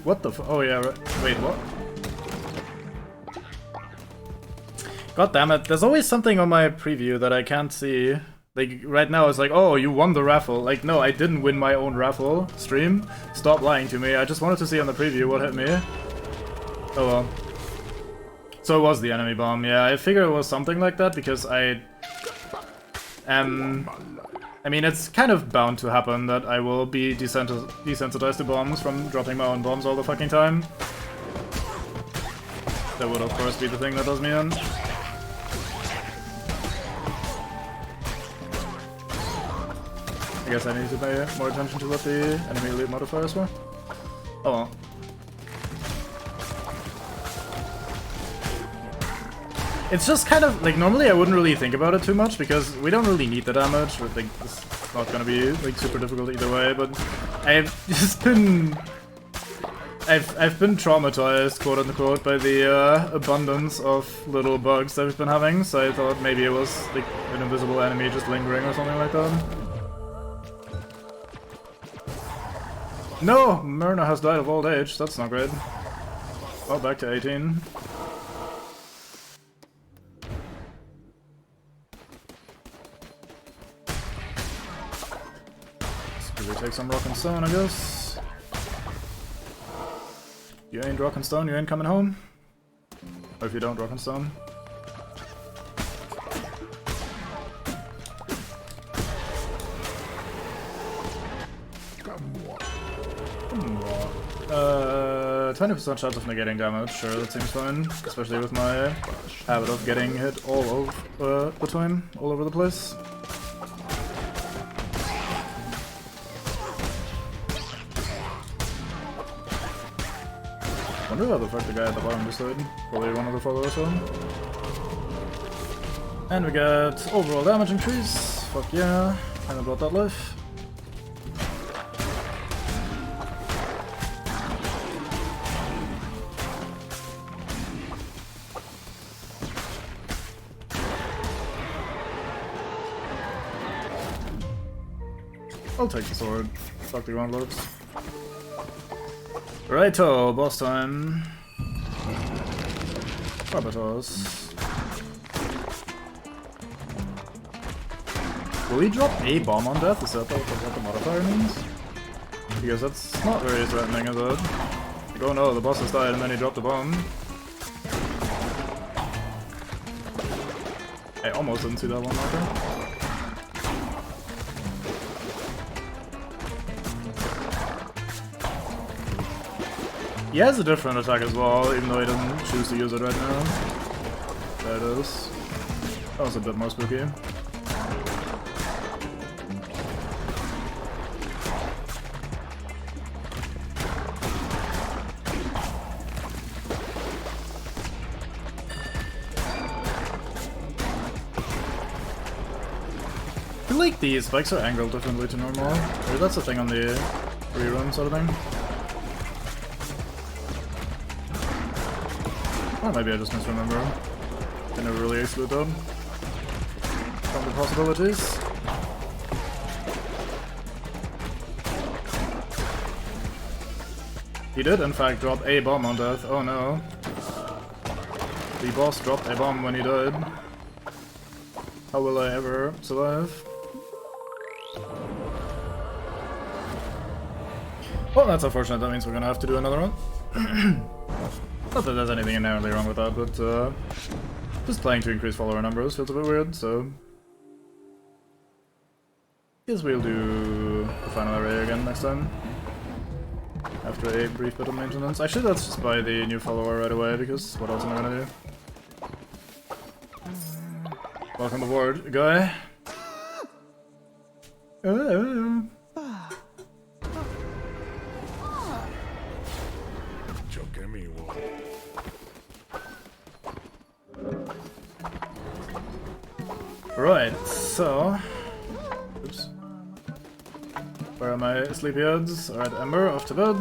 What the f- oh yeah, wait, what? God damn it, there's always something on my preview that I can't see. Like, right now it's like, oh, you won the raffle. Like, no, I didn't win my own raffle stream. Stop lying to me, I just wanted to see on the preview what hit me. Oh well. So it was the enemy bomb, yeah, I figured it was something like that because I mean, it's kind of bound to happen that I will be desensitized to bombs from dropping my own bombs all the fucking time. That would of course be the thing that does me in. I guess I need to pay more attention to what the enemy elite modifiers were. Oh well. It's just kind of, like, normally I wouldn't really think about it too much, because we don't really need the damage, I think it's not gonna be, like, super difficult either way, but I've just been... I've been traumatized, quote-unquote, by the abundance of little bugs that we've been having, so I thought maybe it was, like, an invisible enemy just lingering or something like that. No! Myrna has died of old age, that's not great. Oh, back to 18. Take some rock and stone, I guess. You ain't rockin' stone, you ain't coming home. Or if you don't rock and stone. Come on. 20% chance of negating damage, sure, that seems fine. Especially with my habit of getting hit all over the time, all over the place. Wonder how the fuck the guy at the bottom decided. Probably one of the followers on. And we get overall damage increase. Fuck yeah. And a blood that life. I'll take the sword. Fuck the ground looks. Righto, boss time. Barbatos. Will he drop a bomb on death? Is that what the modifier means? Because that's not very threatening, is it? Like, oh no, the boss has died and then he dropped a bomb. I almost didn't see that one marker. He has a different attack as well, even though he doesn't choose to use it right now. There it is. That was a bit more spooky. I feel like the spikes are angled differently to normal. Or that's the thing on the rerun sort of thing. Or maybe I just misremember. I never really exclude them from the possibilities. He did in fact drop a bomb on death. Oh no. The boss dropped a bomb when he died. How will I ever survive? Well, that's unfortunate. That means we're gonna have to do another one. Not that there's anything inherently wrong with that, but just playing to increase follower numbers feels a bit weird, so guess we'll do the final array again next time. After a brief bit of maintenance. Actually, let's just buy the new follower right away, because what else am I gonna do? Welcome aboard, guy. Right, so... Oops. Where are my sleepyheads? Alright, Ember, off to bed.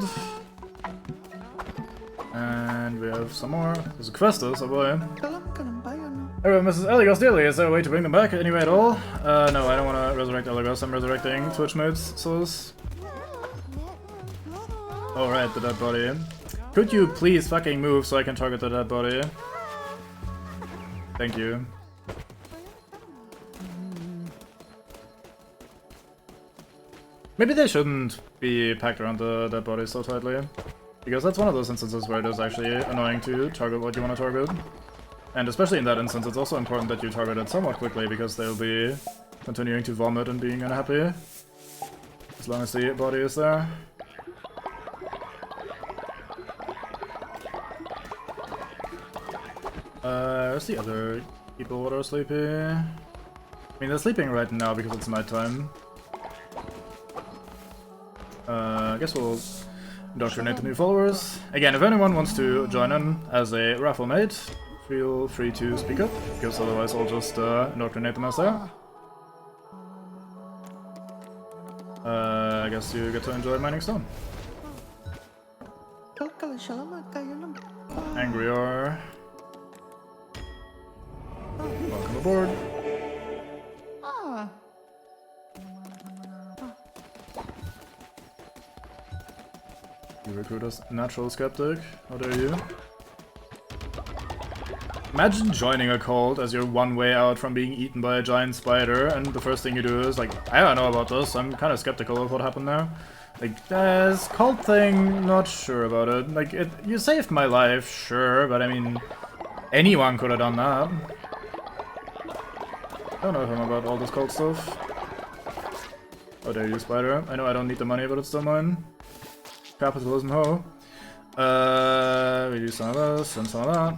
And we have some more. There's a Questus, oh boy. Everyone misses Elagos dearly. Is there a way to bring them back anyway at all? No, I don't want to resurrect Elagos. I'm resurrecting Twitch mates, souls. Alright, the dead body. Could you please fucking move so I can target the dead body? Thank you. Maybe they shouldn't be packed around the dead body so tightly. Because that's one of those instances where it is actually annoying to target what you want to target. And especially in that instance, it's also important that you target it somewhat quickly, because they'll be continuing to vomit and being unhappy. As long as the body is there. Where's the other people that are sleepy? I mean, they're sleeping right now because it's nighttime. I guess we'll indoctrinate the new followers. Again, if anyone wants to join in as a raffle mate, feel free to speak up, because otherwise I'll just indoctrinate them as there. I guess you get to enjoy mining stone. Angrior. Welcome aboard. You recruit us natural skeptic. How dare you? Imagine joining a cult as you're one way out from being eaten by a giant spider, and the first thing you do is like, I don't know about this, I'm kind of skeptical of what happened there. Like, this cult thing, not sure about it. Like, you saved my life, sure, but I mean, anyone could have done that. Don't know if I'm about all this cult stuff. How dare you, spider? I know I don't need the money, but it's still mine. Capitalism, ho. We do some of this and some of that.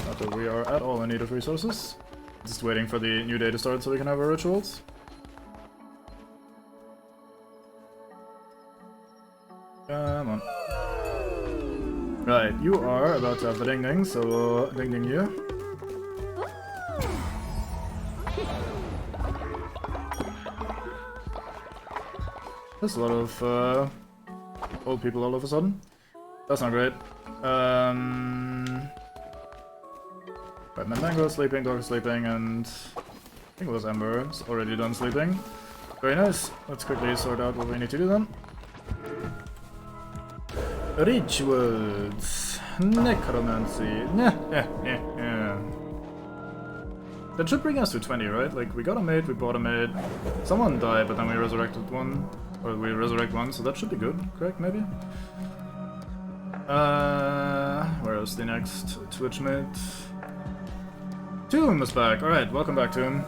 Not that we are at all in need of resources. Just waiting for the new day to start so we can have our rituals. Come on. Right, you are about to have the ding ding, so ding ding you. There's a lot of old people all of a sudden. That's not great. Batman Mango sleeping, Dog sleeping, and I think it was Ember's already done sleeping. Very nice. Let's quickly sort out what we need to do then. Rituals. Necromancy. Yeah. That should bring us to 20, right? Like, we got a maid, we bought a maid. Someone died, but then we resurrected one. Or we resurrect one, so that should be good, correct, maybe? Where is the next Twitch mate? Tomb is back. Alright, welcome back, Tomb.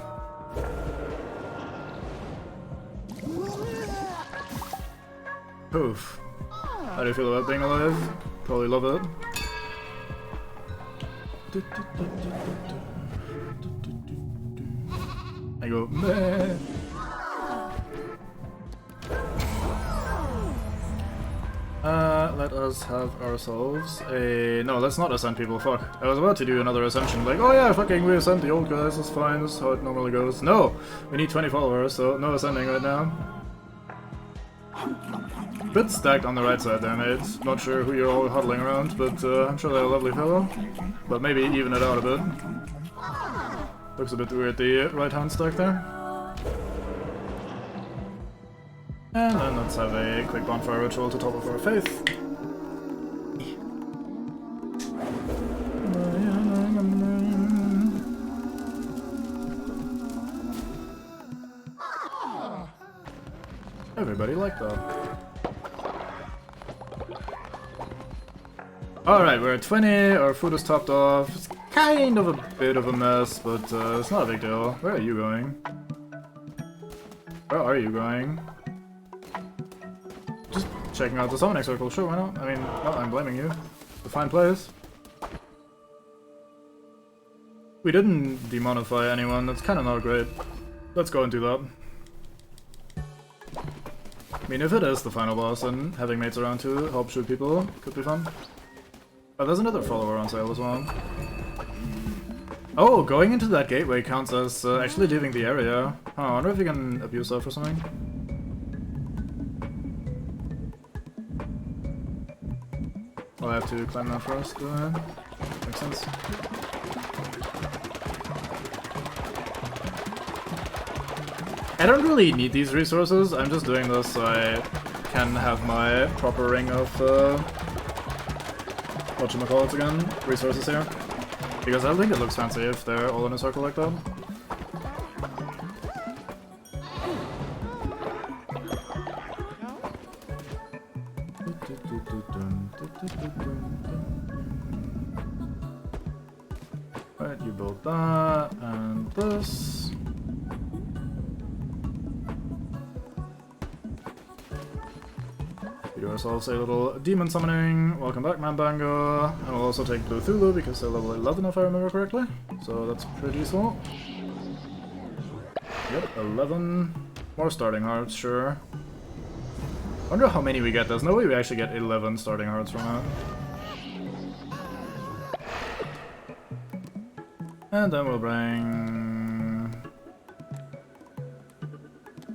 Poof. How do you feel about being alive? Probably love it. I go, meh. Let us have ourselves a... No, let's not ascend people, fuck. I was about to do another ascension, like, oh yeah, fucking we ascend the old guys, that's fine, that's how it normally goes. No! We need 20 followers, so no ascending right now. Bit stacked on the right side there, mates. Not sure who you're all huddling around, but I'm sure they're a lovely fellow. But maybe even it out a bit. Looks a bit weird, the right hand stack there. And then let's have a quick bonfire ritual to top of our faith. Everybody liked that. Alright, we're at 20, our food is topped off. It's kind of a bit of a mess, but it's not a big deal. Where are you going? Where are you going? Just checking out the summoning circle, sure, why not? I mean, not I'm blaming you. It's a fine place. We didn't demonify anyone, that's kind of not great. Let's go and do that. I mean, if it is the final boss, then having mates around to help shoot people could be fun. Oh, there's another follower on sale as well. Oh, going into that gateway counts as actually leaving the area. Oh, I wonder if you can abuse that for something. I'll have to climb that first. Makes sense. I don't really need these resources, I'm just doing this so I can have my proper ring of, whatchamacallits again, resources here. Because I think it looks fancy if they're all in a circle like that. Alright, you build that, and this. We do ourselves a little demon summoning. Welcome back, Mambango. And we'll also take Blue Thulu because they're level 11 if I remember correctly. So that's pretty useful. Yep, 11. More starting hearts, sure. Wonder how many we get. There's no way we actually get 11 starting hearts from that. And then we'll bring...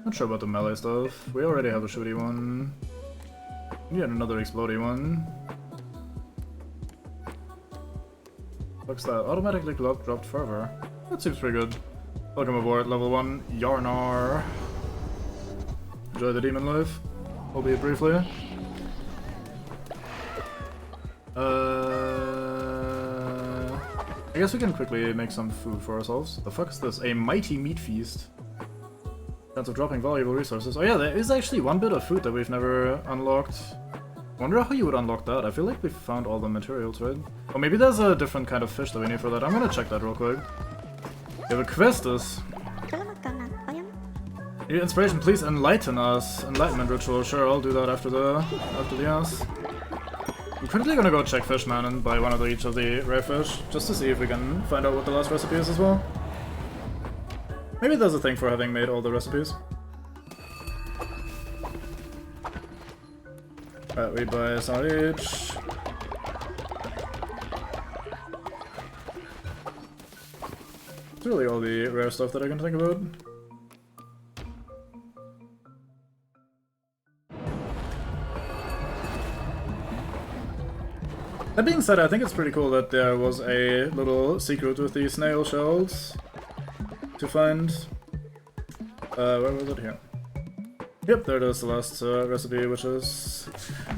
Not sure about the melee stuff. We already have a shooty one. We get another explodey one. Looks that automatically dropped further. That seems pretty good. Welcome aboard, level 1, Yarnar. Enjoy the demon life, albeit briefly. I guess we can quickly make some food for ourselves. The fuck is this? A mighty meat feast. Chance of dropping valuable resources. Oh yeah, there is actually one bit of food that we've never unlocked. Wonder how you would unlock that. I feel like we found all the materials, right? Or maybe there's a different kind of fish that we need for that. I'm gonna check that real quick. We have a Questus. Need inspiration, please enlighten us. Enlightenment ritual, sure, I'll do that after the ass. I'm currently gonna go check Fishman and buy one of each of the rare fish, just to see if we can find out what the last recipe is as well. Maybe there's a thing for having made all the recipes. Alright, we buy some of each. It's really all the rare stuff that I can think about. That being said, I think it's pretty cool that there was a little secret with the snail shells to find. Where was it? Here. Yep, there it is, the last recipe, which is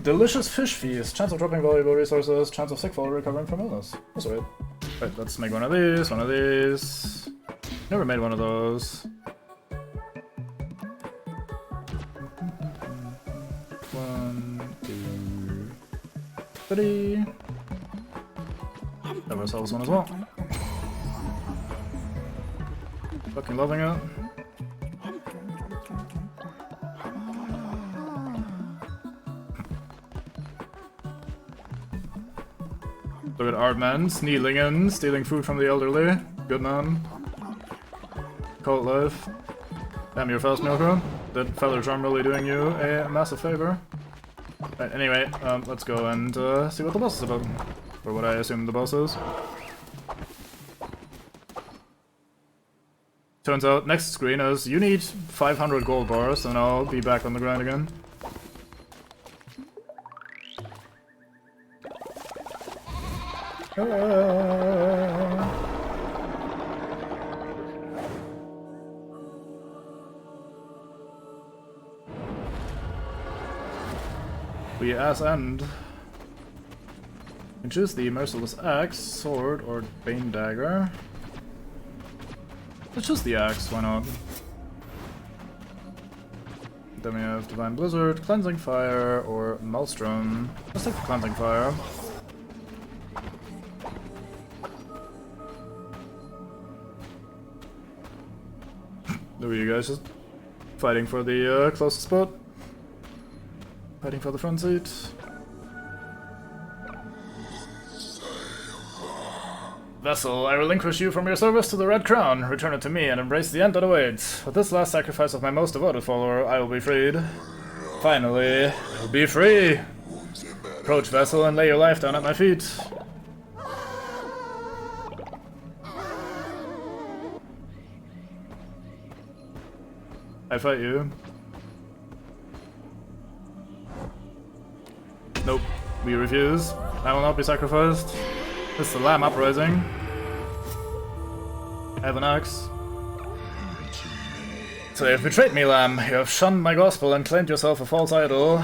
delicious fish feast. Chance of dropping valuable resources, chance of sick fall recovering from illness. That's right. Right, let's make one of these, one of these. Never made one of those. One, two, three. Have ourselves one as well. Fucking loving it. Look at Aardman snealing in, stealing food from the elderly. Good man. Cult life. Damn, you're fast, Milko. That feather charm really doing you a massive favor. Right, anyway, let's go and see what the boss is about. Or what I assume the boss is. Turns out, next screen is, you need 500 gold bars, and I'll be back on the grind again. We ass end. You can choose the Merciless Axe, Sword, or Bane Dagger. Let's choose the Axe, why not? Then we have Divine Blizzard, Cleansing Fire, or Maelstrom. Let's take the Cleansing Fire. There you guys, just fighting for the closest spot. Fighting for the front seat. Vessel, I relinquish you from your service to the Red Crown. Return it to me and embrace the end that awaits. With this last sacrifice of my most devoted follower, I will be freed. Finally, I'll be free! Approach, Vessel, and lay your life down at my feet. I fight you. Nope, we refuse. I will not be sacrificed. This is the Lamb Uprising. I have an axe. So you have betrayed me, Lamb. You have shunned my gospel and claimed yourself a false idol.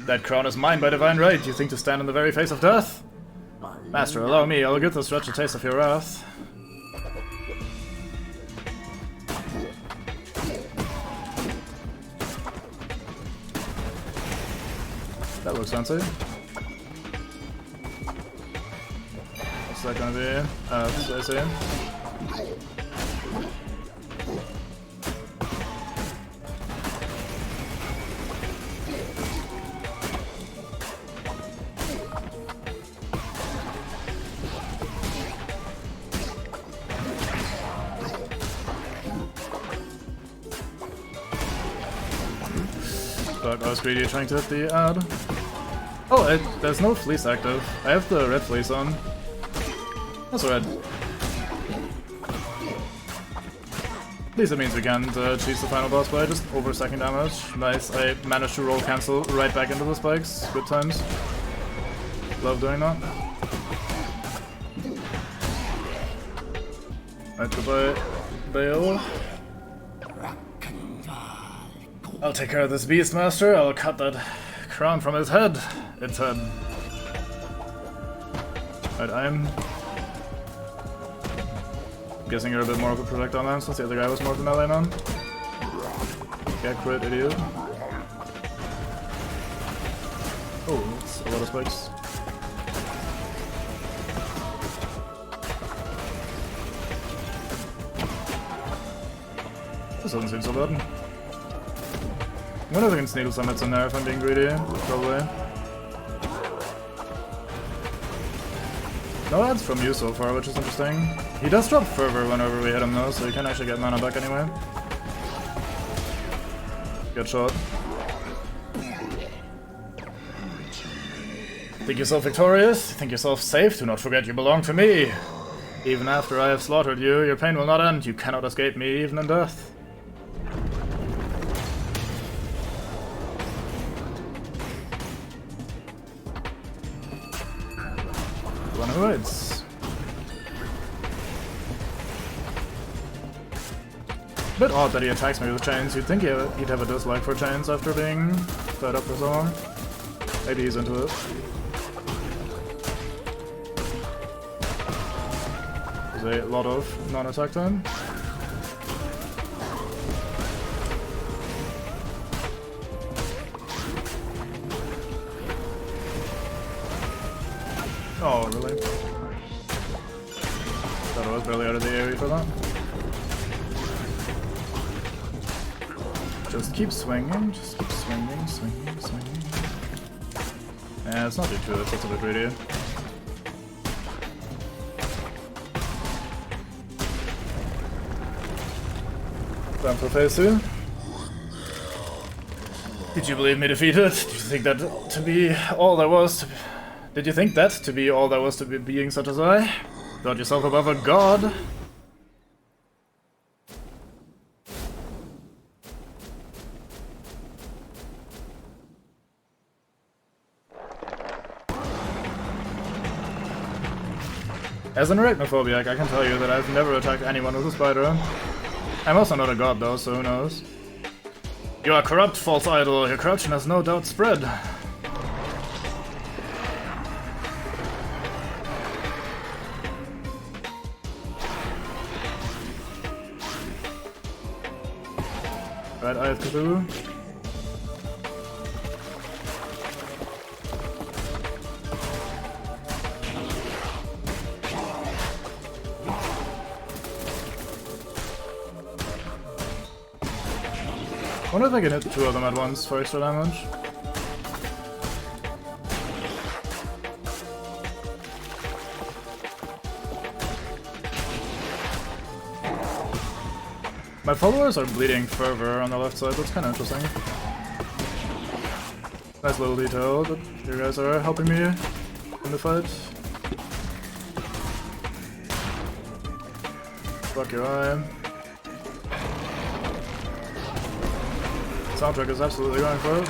That crown is mine by divine right. You think to stand in the very face of death? Master, allow me. I'll give this wretch a taste of your wrath. That looks fancy. What's that gonna be? What I say? Fuck, I was greedy trying to hit the ad. Oh, there's no fleece active. I have the red fleece on. That's red. At least it means we can't cheese the final boss by just over second damage. Nice, I managed to roll cancel right back into the spikes. Good times. Love doing that. Right, goodbye, Bale. I'll take care of this beast, Master. I'll cut that crown from his head. Its head. Right, I'm Guessing you're a bit more of a projectile man since the other guy was more of a melee man. Get crit, idiot. Oh, that's a lot of spikes. This doesn't seem so bad. I wonder if I can sneakle some hits in there if I'm being greedy. Probably. No ads from you so far, which is interesting. He does drop fervor whenever we hit him though, so he can actually get mana back anyway. Good shot. Think yourself victorious? Think yourself safe? Do not forget you belong to me! Even after I have slaughtered you, your pain will not end. You cannot escape me, even in death. One who hides. Bit odd that he attacks me with chains. You'd think he'd have a dislike for chains after being tied up for so long. Maybe he's into it. There's a lot of non-attack time. Oh, really? Thought I was barely out of the AoE for that. Just keep swinging, just keep swinging, swinging, swinging. Yeah, it's not too true, that's a bit greedy. Time for phase 2. Did you believe me defeated? Did you think that to be all there was to be... Did you think that to be all there was to be being such as I? Thought yourself above a god? As an arachnophobiac, I can tell you that I've never attacked anyone with a spider. I'm also not a god though, so who knows. You are corrupt, false idol. Your corruption has no doubt spread. Right, Eye of Cthulhu. Wonder if I can hit 2 of them at once for extra damage. My followers are bleeding fervor on the left side, that's kind of interesting. Nice little detail that you guys are helping me in the fight. Fuck your eye. Soundtrack is absolutely going for it.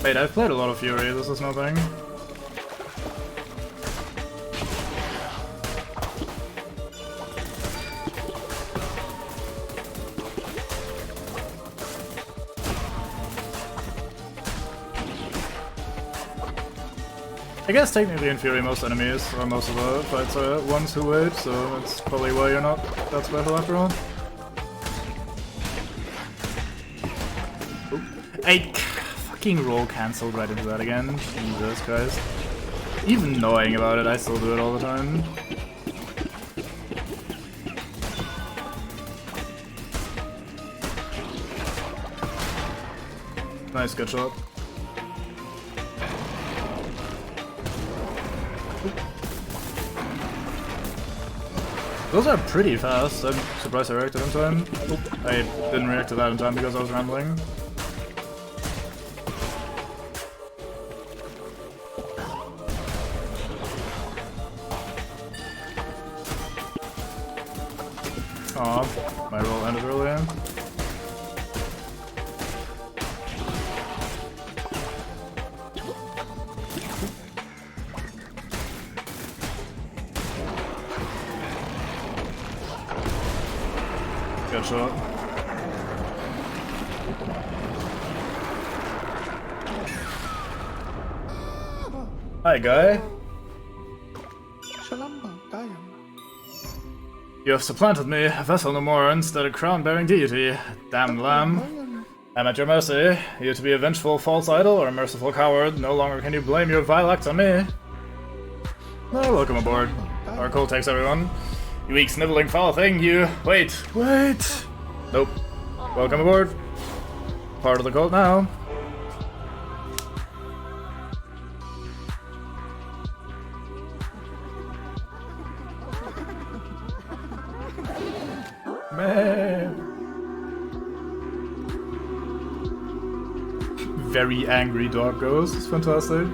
Wait, I've played a lot of Fury, this is nothing. I guess technically in Fury most enemies, or most of the fights are ones who wait, so that's probably why you're not that special after all. I fucking roll cancelled right into that again. Jesus Christ. Even knowing about it, I still do it all the time. Nice, good shot. Those are pretty fast. I'm surprised I reacted in time. I didn't react to that in time because I was rambling. Aw, my roll ended earlier. Good shot. Hi, guy. You have supplanted me, a vessel no more, instead a crown-bearing deity. Damn lamb. I'm at your mercy. You to be a vengeful false idol or a merciful coward, no longer can you blame your vile acts on me. Oh, welcome aboard. Our cult takes everyone. You weak, sniveling, foul thing, you... Wait. Nope. Welcome aboard. Part of the cult now. Man. Very angry dog ghost. It's fantastic.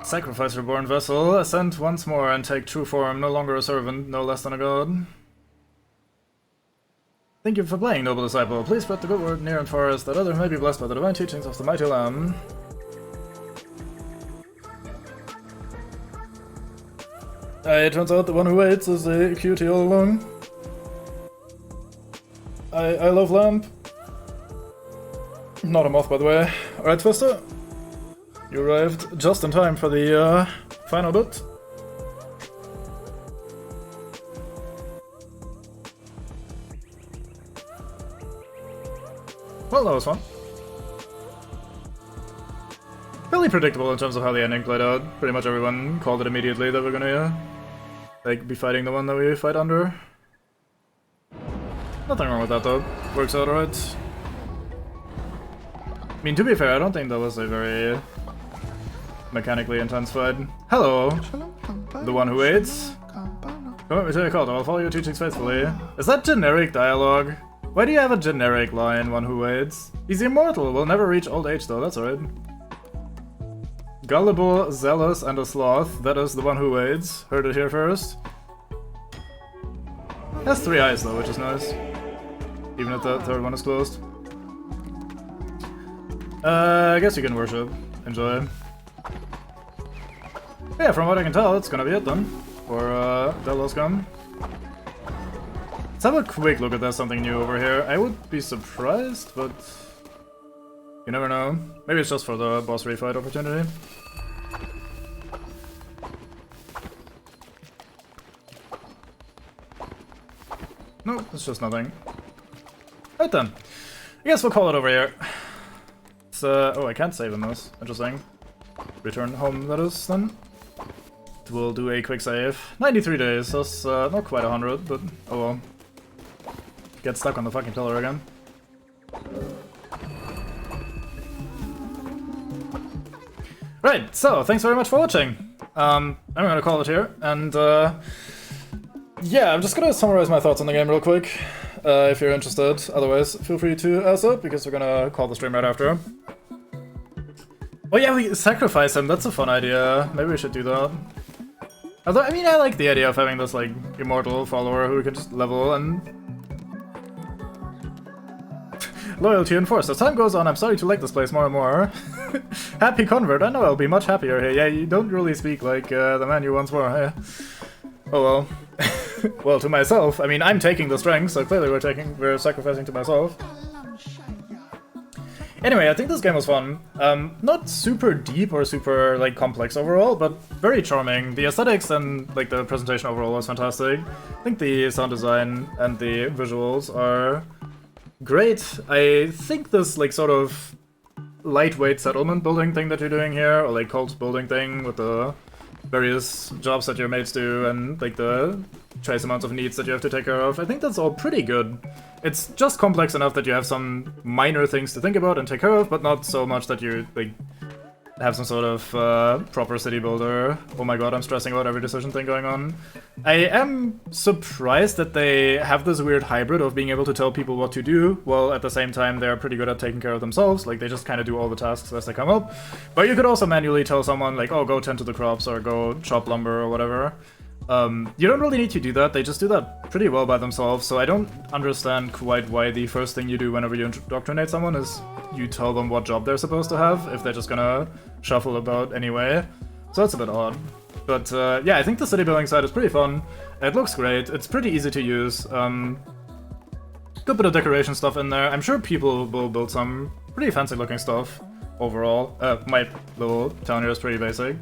Sacrifice reborn vessel, ascend once more and take true form, no longer a servant, no less than a god. Thank you for playing, noble disciple. Please spread the good word near and far, that others may be blessed by the divine teachings of the mighty Lamb. It turns out the one who waits is a cutie all along. I love Lamp. Not a moth, by the way. Alright, Twister. You arrived just in time for the final bit. Well, that was fun. Fairly predictable in terms of how the ending played out. Pretty much everyone called it immediately that we're gonna like be fighting the one that we fight under. Nothing wrong with that though. Works out alright. I mean, to be fair, I don't think that was a very mechanically intense fight. Hello, the one who waits. Come with me to your cult, I will follow your teachings faithfully. Is that generic dialogue? Why do you have a generic line, one who waits? He's immortal, will never reach old age though, that's alright. Gullible, zealous, and a sloth, that is the one who waits. Heard it here first. Has 3 eyes though, which is nice. Even if the third one is closed. I guess you can worship. Enjoy. Yeah, from what I can tell, that's gonna be it then. For Delos Scum. Let's have a quick look at there's something new over here. I would be surprised, but you never know. Maybe it's just for the boss refight opportunity. No, it's just nothing. Right then. I guess we'll call it over here. It's, oh, I can't save in this. Interesting. Return home, that is, then. We'll do a quick save. 93 days, that's not quite 100, but oh well. Get stuck on the fucking pillar again. Right, so thanks very much for watching. I'm gonna call it here, and yeah, I'm just gonna summarize my thoughts on the game real quick, if you're interested. Otherwise, feel free to ask up, because we're gonna call the stream right after. Oh yeah, we sacrifice him, that's a fun idea. Maybe we should do that. Although, I mean, I like the idea of having this, like, immortal follower who can just level and... Loyalty enforced. As time goes on, I'm starting to like this place more and more. Happy convert. I know I'll be much happier here. Yeah, you don't really speak like the man you once were. Yeah. Oh well. Well, to myself. I mean, I'm taking the strength, so clearly we're sacrificing to myself. Anyway, I think this game was fun. Not super deep or super like complex overall, but very charming. The aesthetics and like the presentation overall was fantastic. I think the sound design and the visuals are great. I think this like sort of lightweight settlement building thing that you're doing here, or like cult building thing with the various jobs that your mates do and like the trace amounts of needs that you have to take care of, I think that's all pretty good. It's just complex enough that you have some minor things to think about and take care of, but not so much that you like have some sort of proper city builder. Oh my god, I'm stressing about every decision thing going on. I am surprised that they have this weird hybrid of being able to tell people what to do, while at the same time they're pretty good at taking care of themselves. Like, they just kind of do all the tasks as they come up. But you could also manually tell someone, like, oh, go tend to the crops, or go chop lumber, or whatever. You don't really need to do that, they just do that pretty well by themselves, so I don't understand quite why the first thing you do whenever you indoctrinate someone is you tell them what job they're supposed to have, if they're just gonna shuffle about anyway. So that's a bit odd. But yeah, I think the city building side is pretty fun. It looks great, it's pretty easy to use. Good bit of decoration stuff in there. I'm sure people will build some pretty fancy looking stuff overall. My little town here is pretty basic,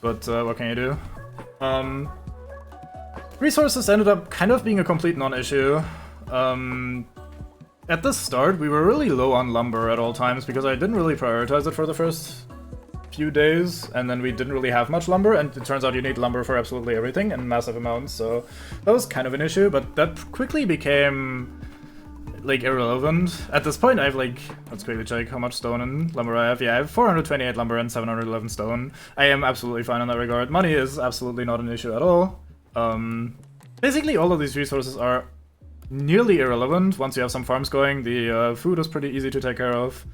but what can you do? Resources ended up kind of being a complete non-issue. At the start, we were really low on lumber at all times because I didn't really prioritize it for the first few days, and then we didn't really have much lumber, and it turns out you need lumber for absolutely everything in massive amounts, so that was kind of an issue, but that quickly became like irrelevant. At this point I have like, let's quickly check how much stone and lumber I have. Yeah, I have 428 lumber and 711 stone. I am absolutely fine in that regard. Money is absolutely not an issue at all. Basically all of these resources are nearly irrelevant once you have some farms going. The food is pretty easy to take care of.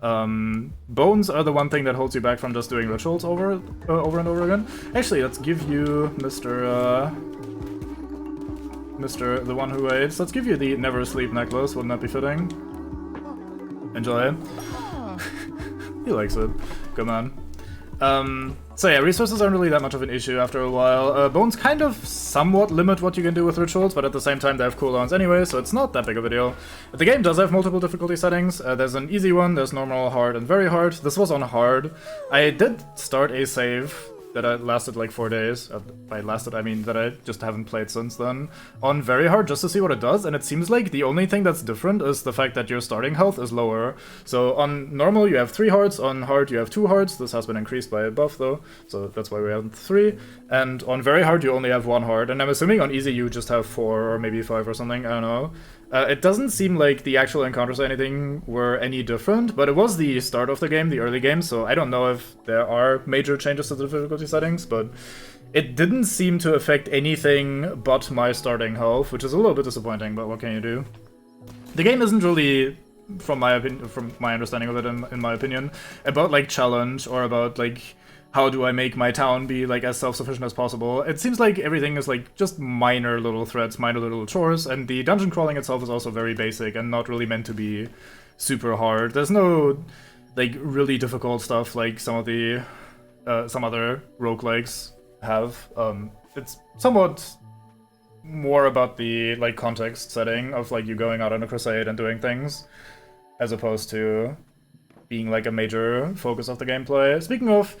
Bones are the one thing that holds you back from just doing rituals over and over again. Actually, let's give you Mr. the one who waits. Let's give you the never sleep necklace. Wouldn't that be fitting? Enjoy. He likes it. Good man. So yeah, resources aren't really that much of an issue after a while. Bones kind of somewhat limit what you can do with rituals, but at the same time they have cooldowns anyway, so it's not that big of a deal. But the game does have multiple difficulty settings. There's an easy one, there's normal, hard, and very hard. This was on hard. I did start a save that lasted like 4 days. By lasted, I mean that I just haven't played since then. On very hard, just to see what it does, and it seems like the only thing that's different is the fact that your starting health is lower. So on normal you have 3 hearts, on hard you have 2 hearts. This has been increased by a buff though, so that's why we have 3. And on very hard you only have 1 heart, and I'm assuming on easy you just have 4 or maybe 5 or something, I don't know. It doesn't seem like the actual encounters or anything were any different, but it was the start of the game, the early game, so I don't know if there are major changes to the difficulty settings, but it didn't seem to affect anything but my starting health, which is a little bit disappointing, but what can you do? The game isn't really, from my understanding of it, in my opinion, about like challenge or about like how do I make my town be like as self-sufficient as possible. It seems like everything is like just minor little threats, minor little chores, and the dungeon crawling itself is also very basic and not really meant to be super hard. There's no like really difficult stuff like some of the some other roguelikes have. It's somewhat more about the like context setting of like you going out on a crusade and doing things, as opposed to being like a major focus of the gameplay. Speaking of,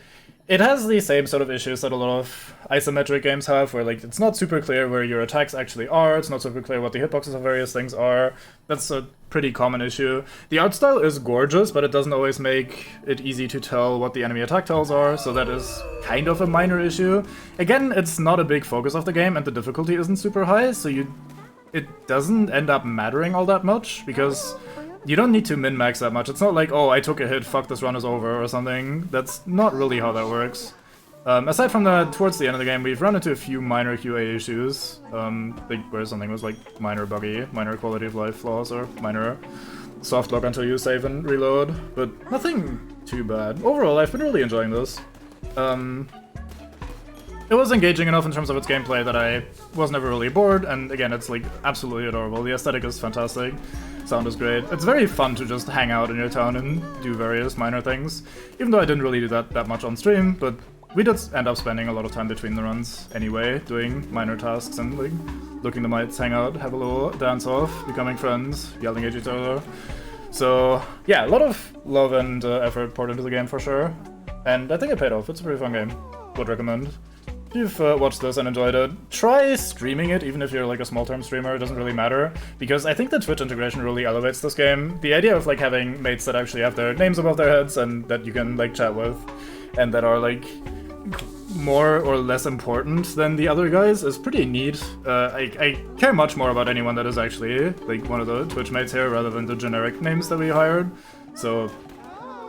it has the same sort of issues that a lot of isometric games have, where like it's not super clear where your attacks actually are, it's not super clear what the hitboxes of various things are. That's a pretty common issue. The art style is gorgeous, but it doesn't always make it easy to tell what the enemy attack tells are, so that is kind of a minor issue. Again, it's not a big focus of the game, and the difficulty isn't super high, so it doesn't end up mattering all that much, because you don't need to min-max that much. It's not like, oh, I took a hit, fuck, this run is over, or something. That's not really how that works. Aside from that, towards the end of the game, we've run into a few minor QA issues, where something was like minor buggy, minor quality of life flaws, or minor soft lock until you save and reload, but nothing too bad. Overall, I've been really enjoying this. It was engaging enough in terms of its gameplay that I was never really bored, and again, it's like absolutely adorable. The aesthetic is fantastic, sound is great. It's very fun to just hang out in your town and do various minor things, even though I didn't really do that much on stream, but we did end up spending a lot of time between the runs anyway, doing minor tasks and like looking the mites, hang out, have a little dance off, becoming friends, yelling at each other. So yeah, a lot of love and effort poured into the game for sure, and I think it paid off. It's a pretty fun game. Would recommend. If you've watched this and enjoyed it, try streaming it, even if you're like a small-term streamer, it doesn't really matter, because I think the Twitch integration really elevates this game. The idea of like having mates that actually have their names above their heads and that you can like chat with, and that are like more or less important than the other guys is pretty neat. I care much more about anyone that is actually like one of the Twitch mates here rather than the generic names that we hired, so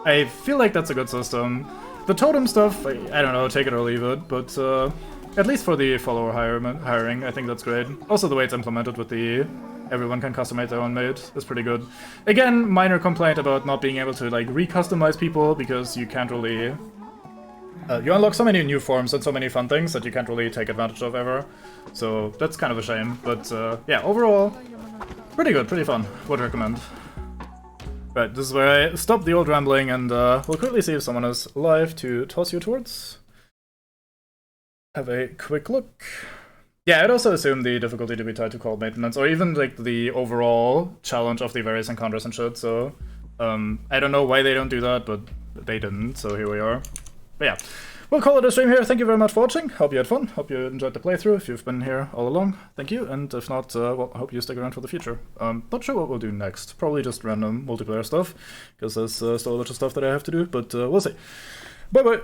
I feel like that's a good system. The totem stuff, I don't know, take it or leave it, but at least for the follower hiring, I think that's great. Also the way it's implemented with the everyone can customize their own mate is pretty good. Again, minor complaint about not being able to like re-customize people, because you can't really... you unlock so many new forms and so many fun things that you can't really take advantage of ever. So that's kind of a shame, but yeah, overall, pretty good, pretty fun. Would recommend. Right, this is where I stop the old rambling, and we'll quickly see if someone is live to toss you towards. Have a quick look. Yeah, I'd also assume the difficulty to be tied to cold maintenance, or even like the overall challenge of the various encounters and shit, so I don't know why they don't do that, but they didn't, so here we are. But yeah, we'll call it a stream here. Thank you very much for watching. Hope you had fun. Hope you enjoyed the playthrough. If you've been here all along, thank you. And if not, well, I hope you stick around for the future. Not sure what we'll do next. Probably just random multiplayer stuff, because there's still a lot of stuff that I have to do, but we'll see. Bye-bye.